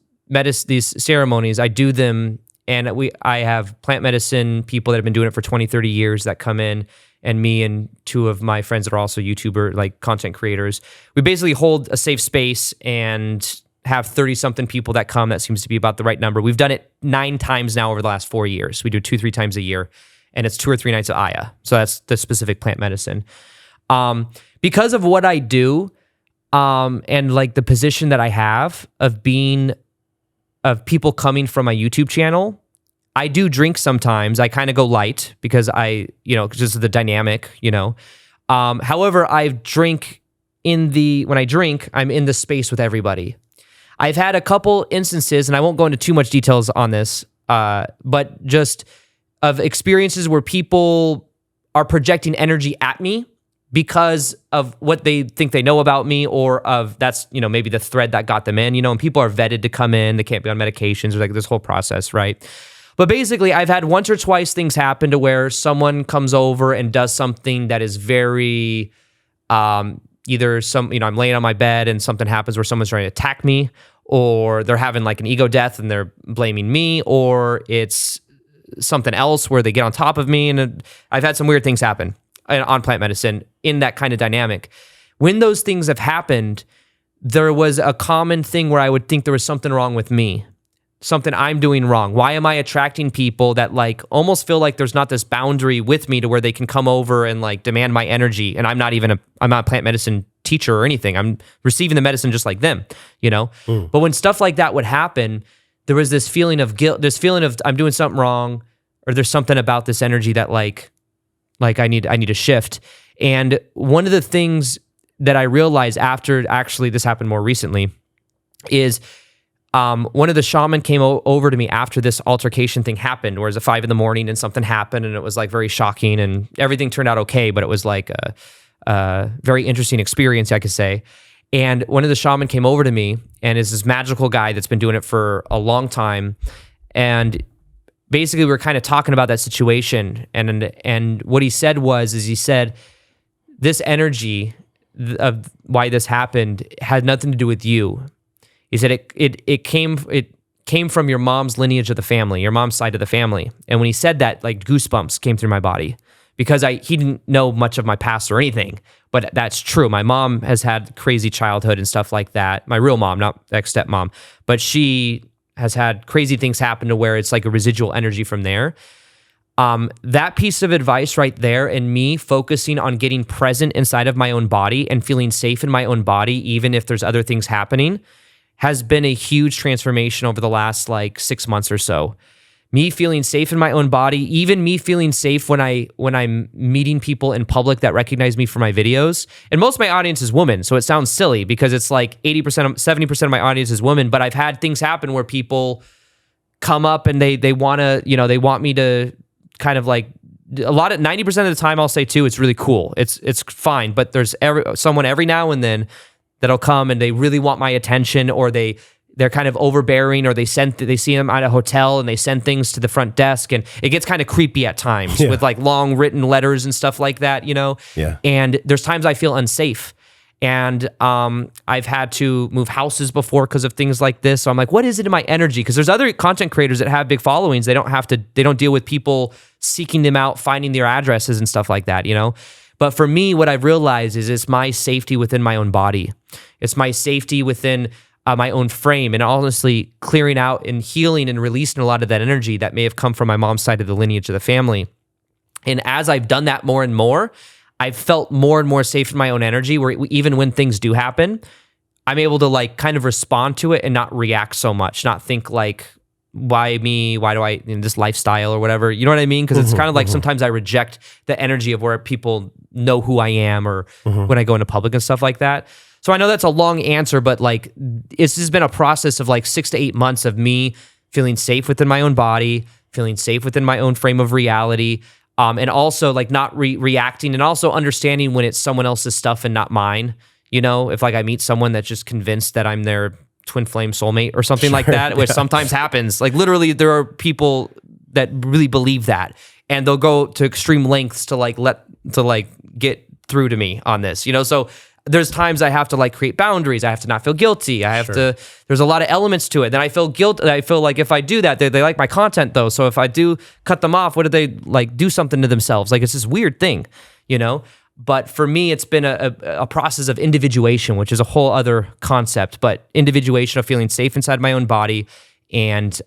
ceremonies, I do them, and I have plant medicine people that have been doing it for 20, 30 years that come in, and me and 2 of my friends that are also YouTuber, like content creators. We basically hold a safe space and have 30-something people that come. That seems to be about the right number. We've done it 9 times now over the last 4 years. We do 2-3 times a year, and it's 2 or 3 nights of Aya. So that's the specific plant medicine. Because of what I do, and like the position that I have of people coming from my YouTube channel, I do drink sometimes. I kind of go light because just the dynamic, However, when I drink, I'm in the space with everybody. I've had a couple instances, and I won't go into too much details on this, but just of experiences where people are projecting energy at me because of what they think they know about me, or of that's, maybe the thread that got them in, and people are vetted to come in. They can't be on medications, or like this whole process, right? But basically, I've had once or twice things happen to where someone comes over and does something that is very Either I'm laying on my bed and something happens where someone's trying to attack me, or they're having like an ego death and they're blaming me, or it's something else where they get on top of me. And I've had some weird things happen on plant medicine in that kind of dynamic. When those things have happened, there was a common thing where I would think there was something wrong with me, something I'm doing wrong. Why am I attracting people that like almost feel like there's not this boundary with me to where they can come over and like demand my energy? And I'm not a plant medicine teacher or anything. I'm receiving the medicine just like them, But when stuff like that would happen, there was this feeling of guilt, this feeling of I'm doing something wrong, or there's something about this energy that like I need to shift. And one of the things that I realized after actually this happened more recently is one of the shaman came over to me after this altercation thing happened, where it was at 5 a.m. and something happened, and it was like very shocking, and everything turned out okay, but it was like a very interesting experience, I could say. And one of the shaman came over to me, and is this magical guy that's been doing it for a long time. And basically we were kind of talking about that situation. And what he said he said, this energy of why this happened had nothing to do with you. He said it came from your mom's lineage of the family, your mom's side of the family. And when he said that, like goosebumps came through my body, because he didn't know much of my past or anything, but that's true. My mom has had crazy childhood and stuff like that. My real mom, not ex-stepmom, but she has had crazy things happen to where it's like a residual energy from there. That piece of advice right there, and me focusing on getting present inside of my own body and feeling safe in my own body, even if there's other things happening, has been a huge transformation over the last like 6 months or so. Me feeling safe in my own body, even me feeling safe when I'm meeting people in public that recognize me for my videos. And most of my audience is women, so it sounds silly because it's like 70% of my audience is women, but I've had things happen where people come up and they want to, they want me to kind of like 90% of the time I'll say too, it's really cool. It's fine, but there's someone every now and then that'll come and they really want my attention, or they're kind of overbearing, or they see them at a hotel and they send things to the front desk, and it gets kind of creepy at times with like long written letters and stuff like that, Yeah. And there's times I feel unsafe. And I've had to move houses before because of things like this. So I'm like, what is it in my energy? Because there's other content creators that have big followings. They don't deal with people seeking them out, finding their addresses and stuff like that, But for me, what I've realized is it's my safety within my own body. It's my safety within my own frame, and honestly clearing out and healing and releasing a lot of that energy that may have come from my mom's side of the lineage of the family. And as I've done that more and more, I've felt more and more safe in my own energy, where even when things do happen, I'm able to like kind of respond to it and not react so much, not think like, why me? Why do I in this lifestyle or whatever? You know what I mean? Because it's kind of like sometimes I reject the energy of where people know who I am, or when I go into public and stuff like that. So I know that's a long answer, but like it's just been a process of like 6 to 8 months of me feeling safe within my own body, feeling safe within my own frame of reality, and also like not reacting, and also understanding when it's someone else's stuff and not mine. If like I meet someone that's just convinced that I'm their twin flame soulmate or something like that, which sometimes happens. Like literally there are people that really believe that, and they'll go to extreme lengths to get through to me on this, So there's times I have to like create boundaries. I have to not feel guilty. I have to, there's a lot of elements to it. Then I feel guilt. I feel like if I do that, they like my content though. So if I do cut them off, what do they like do something to themselves? Like it's this weird thing, But for me, it's been a process of individuation, which is a whole other concept, but individuation of feeling safe inside my own body, and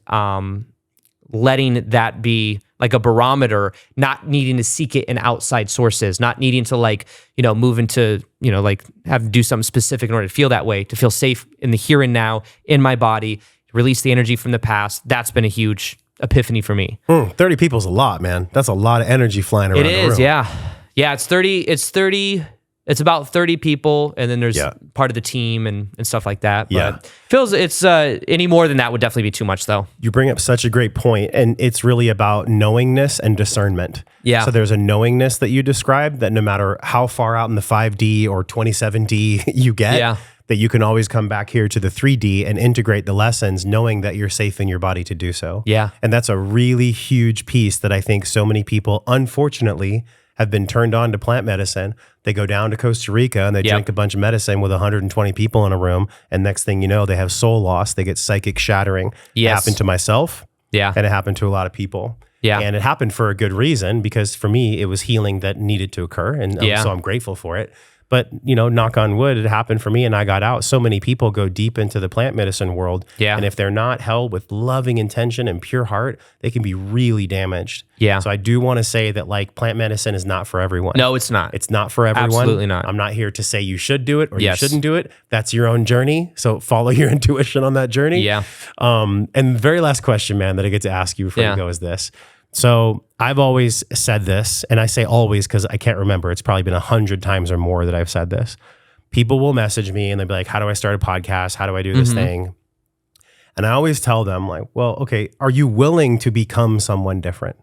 letting that be like a barometer, not needing to seek it in outside sources, not needing to move into, have to do something specific in order to feel that way, to feel safe in the here and now in my body, release the energy from the past. That's been a huge epiphany for me. 30 people's a lot, man. That's a lot of energy flying around. It is, yeah. Yeah, it's 30. It's about 30 people, and then there's part of the team and stuff like that. But feels it's any more than that would definitely be too much, though. You bring up such a great point, and it's really about knowingness and discernment. Yeah. So there's a knowingness that you described that no matter how far out in the 5D or 27D you get, that you can always come back here to the 3D and integrate the lessons, knowing that you're safe in your body to do so. Yeah. And that's a really huge piece that I think so many people, unfortunately, have been turned on to plant medicine. They go down to Costa Rica and they drink a bunch of medicine with 120 people in a room. And next thing you know, they have soul loss. They get psychic shattering. It happened to myself. And it happened to a lot of people. And it happened for a good reason, because for me, it was healing that needed to occur. And so I'm grateful for it. But, you know, knock on wood, it happened for me and I got out. So many people go deep into the plant medicine world. And if they're not held with loving intention and pure heart, they can be really damaged. So I do want to say that, like, plant medicine is not for everyone. No, it's not. It's not for everyone. Absolutely not. I'm not here to say you should do it or you shouldn't do it. That's your own journey. So follow your intuition on that journey. And the very last question, man, that I get to ask you before you go is this. So I've always said this, and I say always because I can't remember. It's probably been 100 times or more that I've said this. People will message me and they'll be like, how do I start a podcast? How do I do this thing? And I always tell them, like, well, okay, are you willing to become someone different?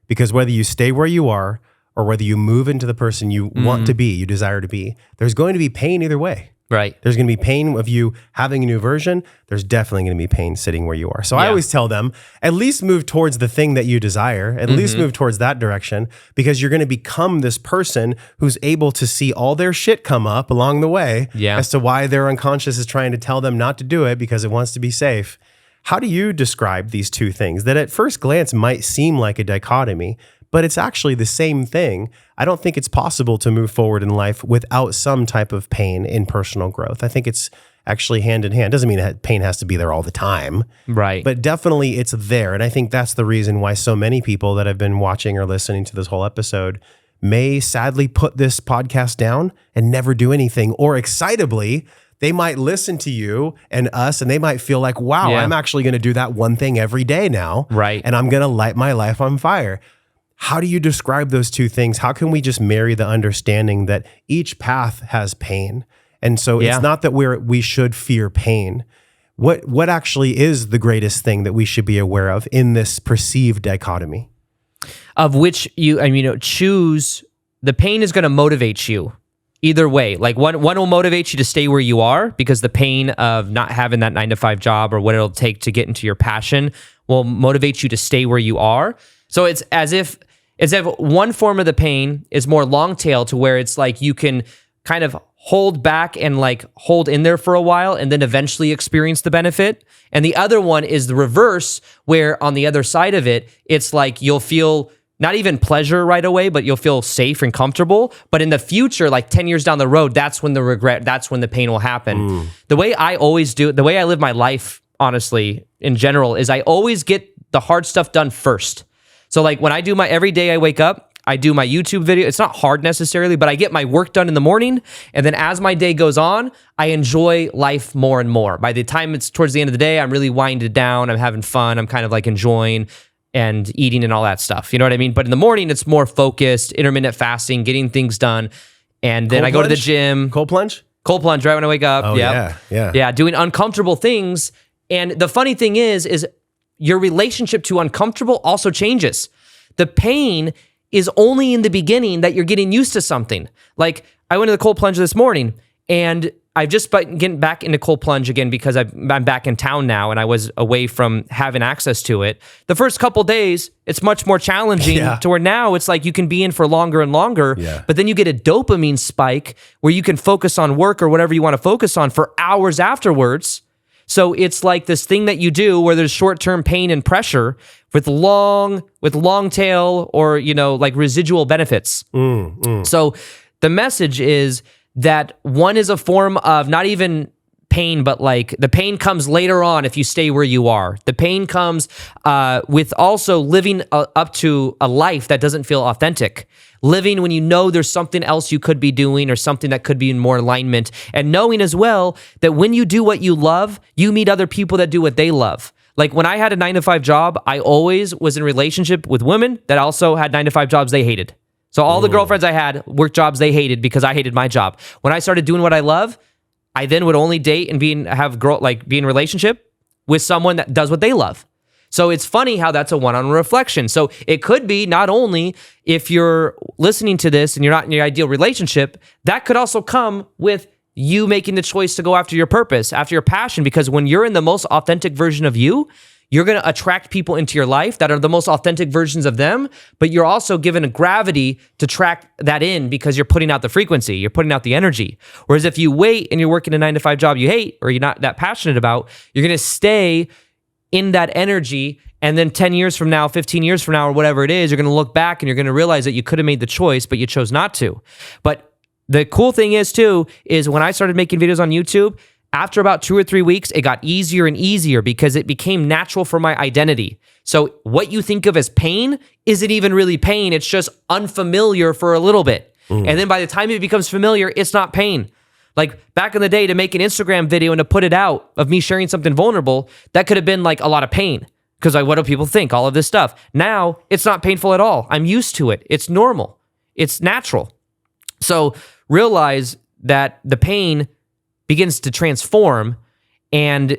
Because whether you stay where you are or whether you move into the person you want to be, you desire to be, there's going to be pain either way. There's going to be pain of you having a new version. There's definitely going to be pain sitting where you are. So I always tell them, at least move towards the thing that you desire. At least move towards that direction, because you're going to become this person who's able to see all their shit come up along the way as to why their unconscious is trying to tell them not to do it because it wants to be safe. How do you describe these two things that at first glance might seem like a dichotomy, but it's actually the same thing? I don't think it's possible to move forward in life without some type of pain in personal growth. I think it's actually hand in hand. Doesn't mean that pain has to be there all the time. But definitely it's there. And I think that's the reason why so many people that have been watching or listening to this whole episode may sadly put this podcast down and never do anything, or excitably, they might listen to you and us and they might feel like, wow, I'm actually going to do that one thing every day now. And I'm going to light my life on fire. How do you describe those two things? How can we just marry the understanding that each path has pain? And so it's not that we should fear pain. What actually is the greatest thing that we should be aware of in this perceived dichotomy? Of which choose. The pain is going to motivate you either way. Like one will motivate you to stay where you are, because the pain of not having that 9-to-5 job or what it'll take to get into your passion will motivate you to stay where you are. So it's as if one form of the pain is more long tail, to where it's like you can kind of hold back and like hold in there for a while and then eventually experience the benefit. And the other one is the reverse, where on the other side of it, it's like you'll feel not even pleasure right away, but you'll feel safe and comfortable. But in the future, like 10 years down the road, that's when the pain will happen. The way I always do it, the way I live my life, honestly, in general, is I always get the hard stuff done first. So like when I do every day I wake up, I do my YouTube video. It's not hard necessarily, but I get my work done in the morning. And then as my day goes on, I enjoy life more and more. By the time it's towards the end of the day, I'm really winded down. I'm having fun. I'm kind of like enjoying and eating and all that stuff. You know what I mean? But in the morning, it's more focused, intermittent fasting, getting things done. And then I go to the gym. Cold plunge? Cold plunge right when I wake up. Oh, yeah, doing uncomfortable things. And the funny thing is your relationship to uncomfortable also changes. The pain is only in the beginning that you're getting used to something. Like I went to the cold plunge this morning, and I've just been getting back into cold plunge again because I'm back in town now and I was away from having access to it. The first couple days, it's much more challenging to where now it's like you can be in for longer and longer, but then you get a dopamine spike where you can focus on work or whatever you want to focus on for hours afterwards. So it's like this thing that you do where there's short-term pain and pressure with long tail or, like residual benefits. So the message is that one is a form of not even pain, but like the pain comes later on if you stay where you are. The pain comes with also living up to a life that doesn't feel authentic. Living when you know there's something else you could be doing or something that could be in more alignment. And knowing as well that when you do what you love, you meet other people that do what they love. Like when I had a 9-to-5 job, I always was in relationship with women that also had 9-to-5 jobs they hated. So all the girlfriends I had worked jobs they hated because I hated my job. When I started doing what I love, I then would only date and be in a relationship with someone that does what they love. So it's funny how that's a one-on-one reflection. So it could be not only if you're listening to this and you're not in your ideal relationship, that could also come with you making the choice to go after your purpose, after your passion, because when you're in the most authentic version of you, you're going to attract people into your life that are the most authentic versions of them, but you're also given a gravity to track that in because you're putting out the frequency, you're putting out the energy. Whereas if you wait and you're working a 9-to-5 job you hate or you're not that passionate about, you're going to stay in that energy. And then 10 years from now, 15 years from now, or whatever it is, you're going to look back and you're going to realize that you could have made the choice, but you chose not to. But the cool thing is too, is when I started making videos on YouTube, after about 2 or 3 weeks, it got easier and easier because it became natural for my identity. So what you think of as pain isn't even really pain. It's just unfamiliar for a little bit. And then by the time it becomes familiar, it's not pain. Like back in the day, to make an Instagram video and to put it out of me sharing something vulnerable, that could have been like a lot of pain. Because like, what do people think? All of this stuff. Now, it's not painful at all. I'm used to it. It's normal. It's natural. So realize that the pain begins to transform, and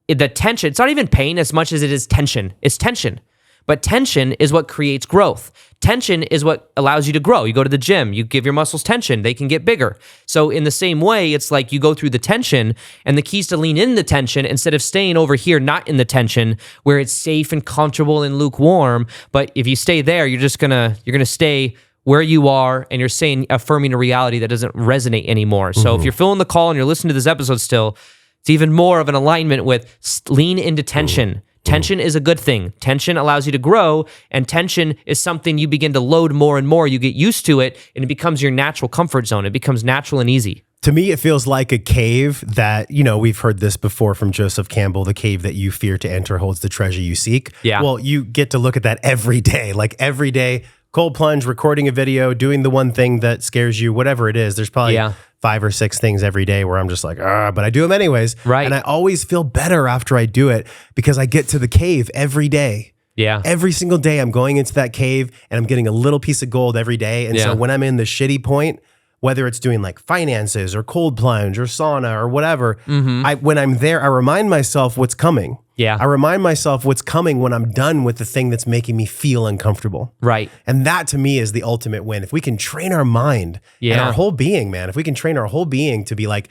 the tension, it's not even pain as much as it is tension. It's tension. But tension is what creates growth. Tension is what allows you to grow. You go to the gym, you give your muscles tension, they can get bigger. So in the same way, it's like you go through the tension, and the key is to lean in the tension instead of staying over here, not in the tension, where it's safe and comfortable and lukewarm. But if you stay there, you're gonna stay where you are, and you're affirming a reality that doesn't resonate anymore. So if you're feeling the call and you're listening to this episode still, it's even more of an alignment with lean into tension. Tension is a good thing. Tension allows you to grow, and tension is something you begin to load more and more. You get used to it, and it becomes your natural comfort zone. It becomes natural and easy. To me, it feels like a cave that, we've heard this before from Joseph Campbell, the cave that you fear to enter holds the treasure you seek. Yeah. Well, you get to look at that every day, like every day, cold plunge, recording a video, doing the one thing that scares you, whatever it is. There's probably 5 or 6 things every day where I'm just like, but I do them anyways. Right. And I always feel better after I do it because I get to the cave every day. Yeah. Every single day I'm going into that cave and I'm getting a little piece of gold every day. And so when I'm in the shitty point, whether it's doing like finances or cold plunge or sauna or whatever, when I'm there, I remind myself what's coming. Yeah. I remind myself what's coming when I'm done with the thing that's making me feel uncomfortable. Right. And that to me is the ultimate win. If we can train our mind and our whole being, man, if we can train our whole being to be like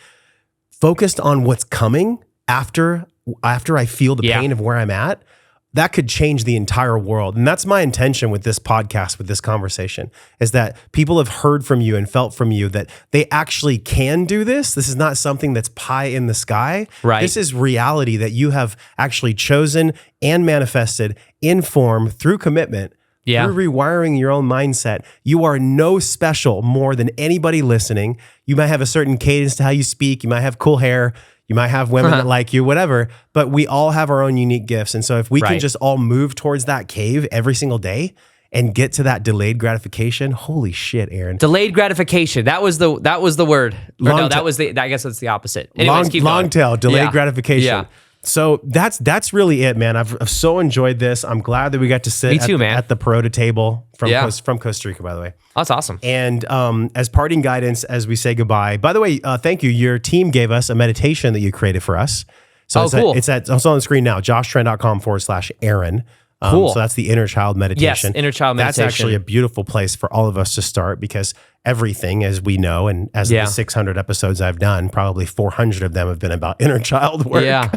focused on what's coming after I feel the pain of where I'm at, that could change the entire world. And that's my intention with this podcast, with this conversation, is that people have heard from you and felt from you that they actually can do this. This is not something that's pie in the sky. Right. This is reality that you have actually chosen and manifested in form through commitment, through rewiring your own mindset. You are no special more than anybody listening. You might have a certain cadence to how you speak. You might have cool hair. You might have women that like you, whatever, but we all have our own unique gifts. And so if we can just all move towards that cave every single day and get to that delayed gratification, holy shit, Aaron. Delayed gratification. That was the word. I guess that's the opposite. Anyways, keep going. Long tail, delayed gratification. Yeah. So that's really it, man. I've so enjoyed this. I'm glad that we got to sit at the Perota table from Costa Rica, by the way. That's awesome. And as parting guidance, as we say goodbye, by the way, thank you. Your team gave us a meditation that you created for us. So cool. It's on the screen now, joshtrent.com/Aaron. Cool. So that's the inner child meditation. Yes, inner child meditation. That's actually a beautiful place for all of us to start because everything, as we know, and as the 600 episodes I've done, probably 400 of them have been about inner child work. Yeah.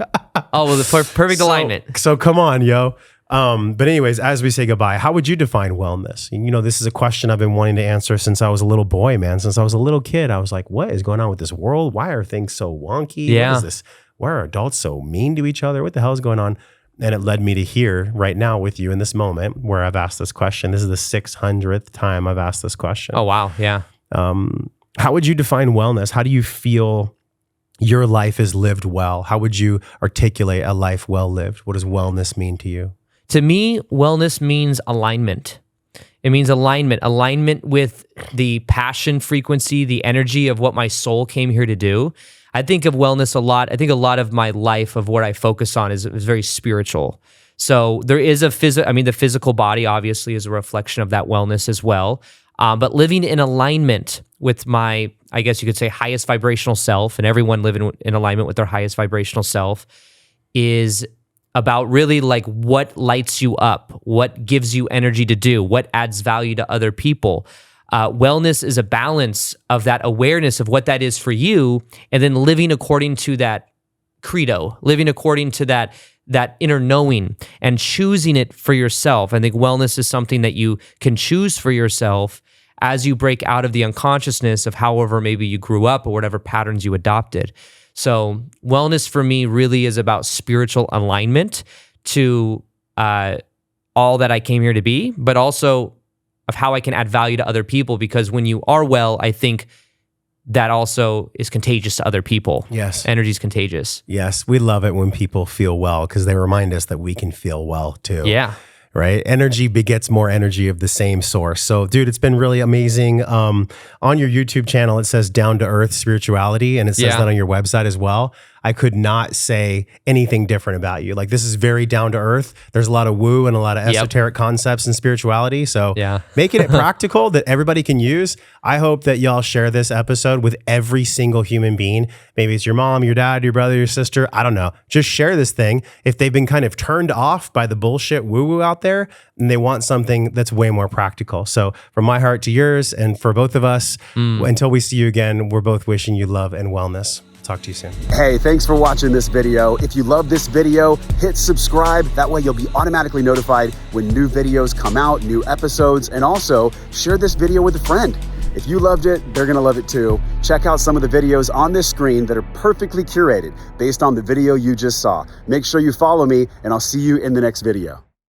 Oh, well, the perfect alignment. So come on, yo. But anyways, as we say goodbye, how would you define wellness? This is a question I've been wanting to answer since I was a little boy, man. Since I was a little kid, I was like, what is going on with this world? Why are things so wonky? Yeah. What is this? Why are adults so mean to each other? What the hell is going on? And it led me to here right now with you in this moment where I've asked this question. This is the 600th time I've asked this question. Oh, wow. Yeah. How would you define wellness? How do you feel your life is lived well? How would you articulate a life well lived? What does wellness mean to you? To me, wellness means alignment. It means alignment with the passion frequency, the energy of what my soul came here to do. I think of wellness a lot. I think a lot of my life of what I focus on is very spiritual. So there is the physical body obviously is a reflection of that wellness as well. But living in alignment with my, I guess you could say, highest vibrational self, and everyone living in alignment with their highest vibrational self is about really like what lights you up, what gives you energy to do, what adds value to other people. Wellness is a balance of that awareness of what that is for you, and then living according to that credo, living according to that that inner knowing and choosing it for yourself. I think wellness is something that you can choose for yourself as you break out of the unconsciousness of however maybe you grew up or whatever patterns you adopted. So wellness for me really is about spiritual alignment to all that I came here to be, but also of how I can add value to other people, because when you are well, I think that also is contagious to other people. Yes. Energy is contagious. Yes. We love it when people feel well because they remind us that we can feel well too. Yeah. Right? Energy begets more energy of the same source. So, dude, it's been really amazing. On your YouTube channel, it says Down to Earth Spirituality, and it says that on your website as well. I could not say anything different about you. Like, this is very down to earth. There's a lot of woo and a lot of esoteric concepts in spirituality. So making it practical that everybody can use. I hope that y'all share this episode with every single human being. Maybe it's your mom, your dad, your brother, your sister. I don't know. Just share this thing. If they've been kind of turned off by the bullshit woo-woo out there, and they want something that's way more practical. So from my heart to yours, and for both of us, until we see you again, we're both wishing you love and wellness. Talk to you soon. Hey, thanks for watching this video. If you love this video, hit subscribe. That way you'll be automatically notified when new videos come out, new episodes, and also share this video with a friend. If you loved it, they're gonna love it too. Check out some of the videos on this screen that are perfectly curated based on the video you just saw. Make sure you follow me, and I'll see you in the next video.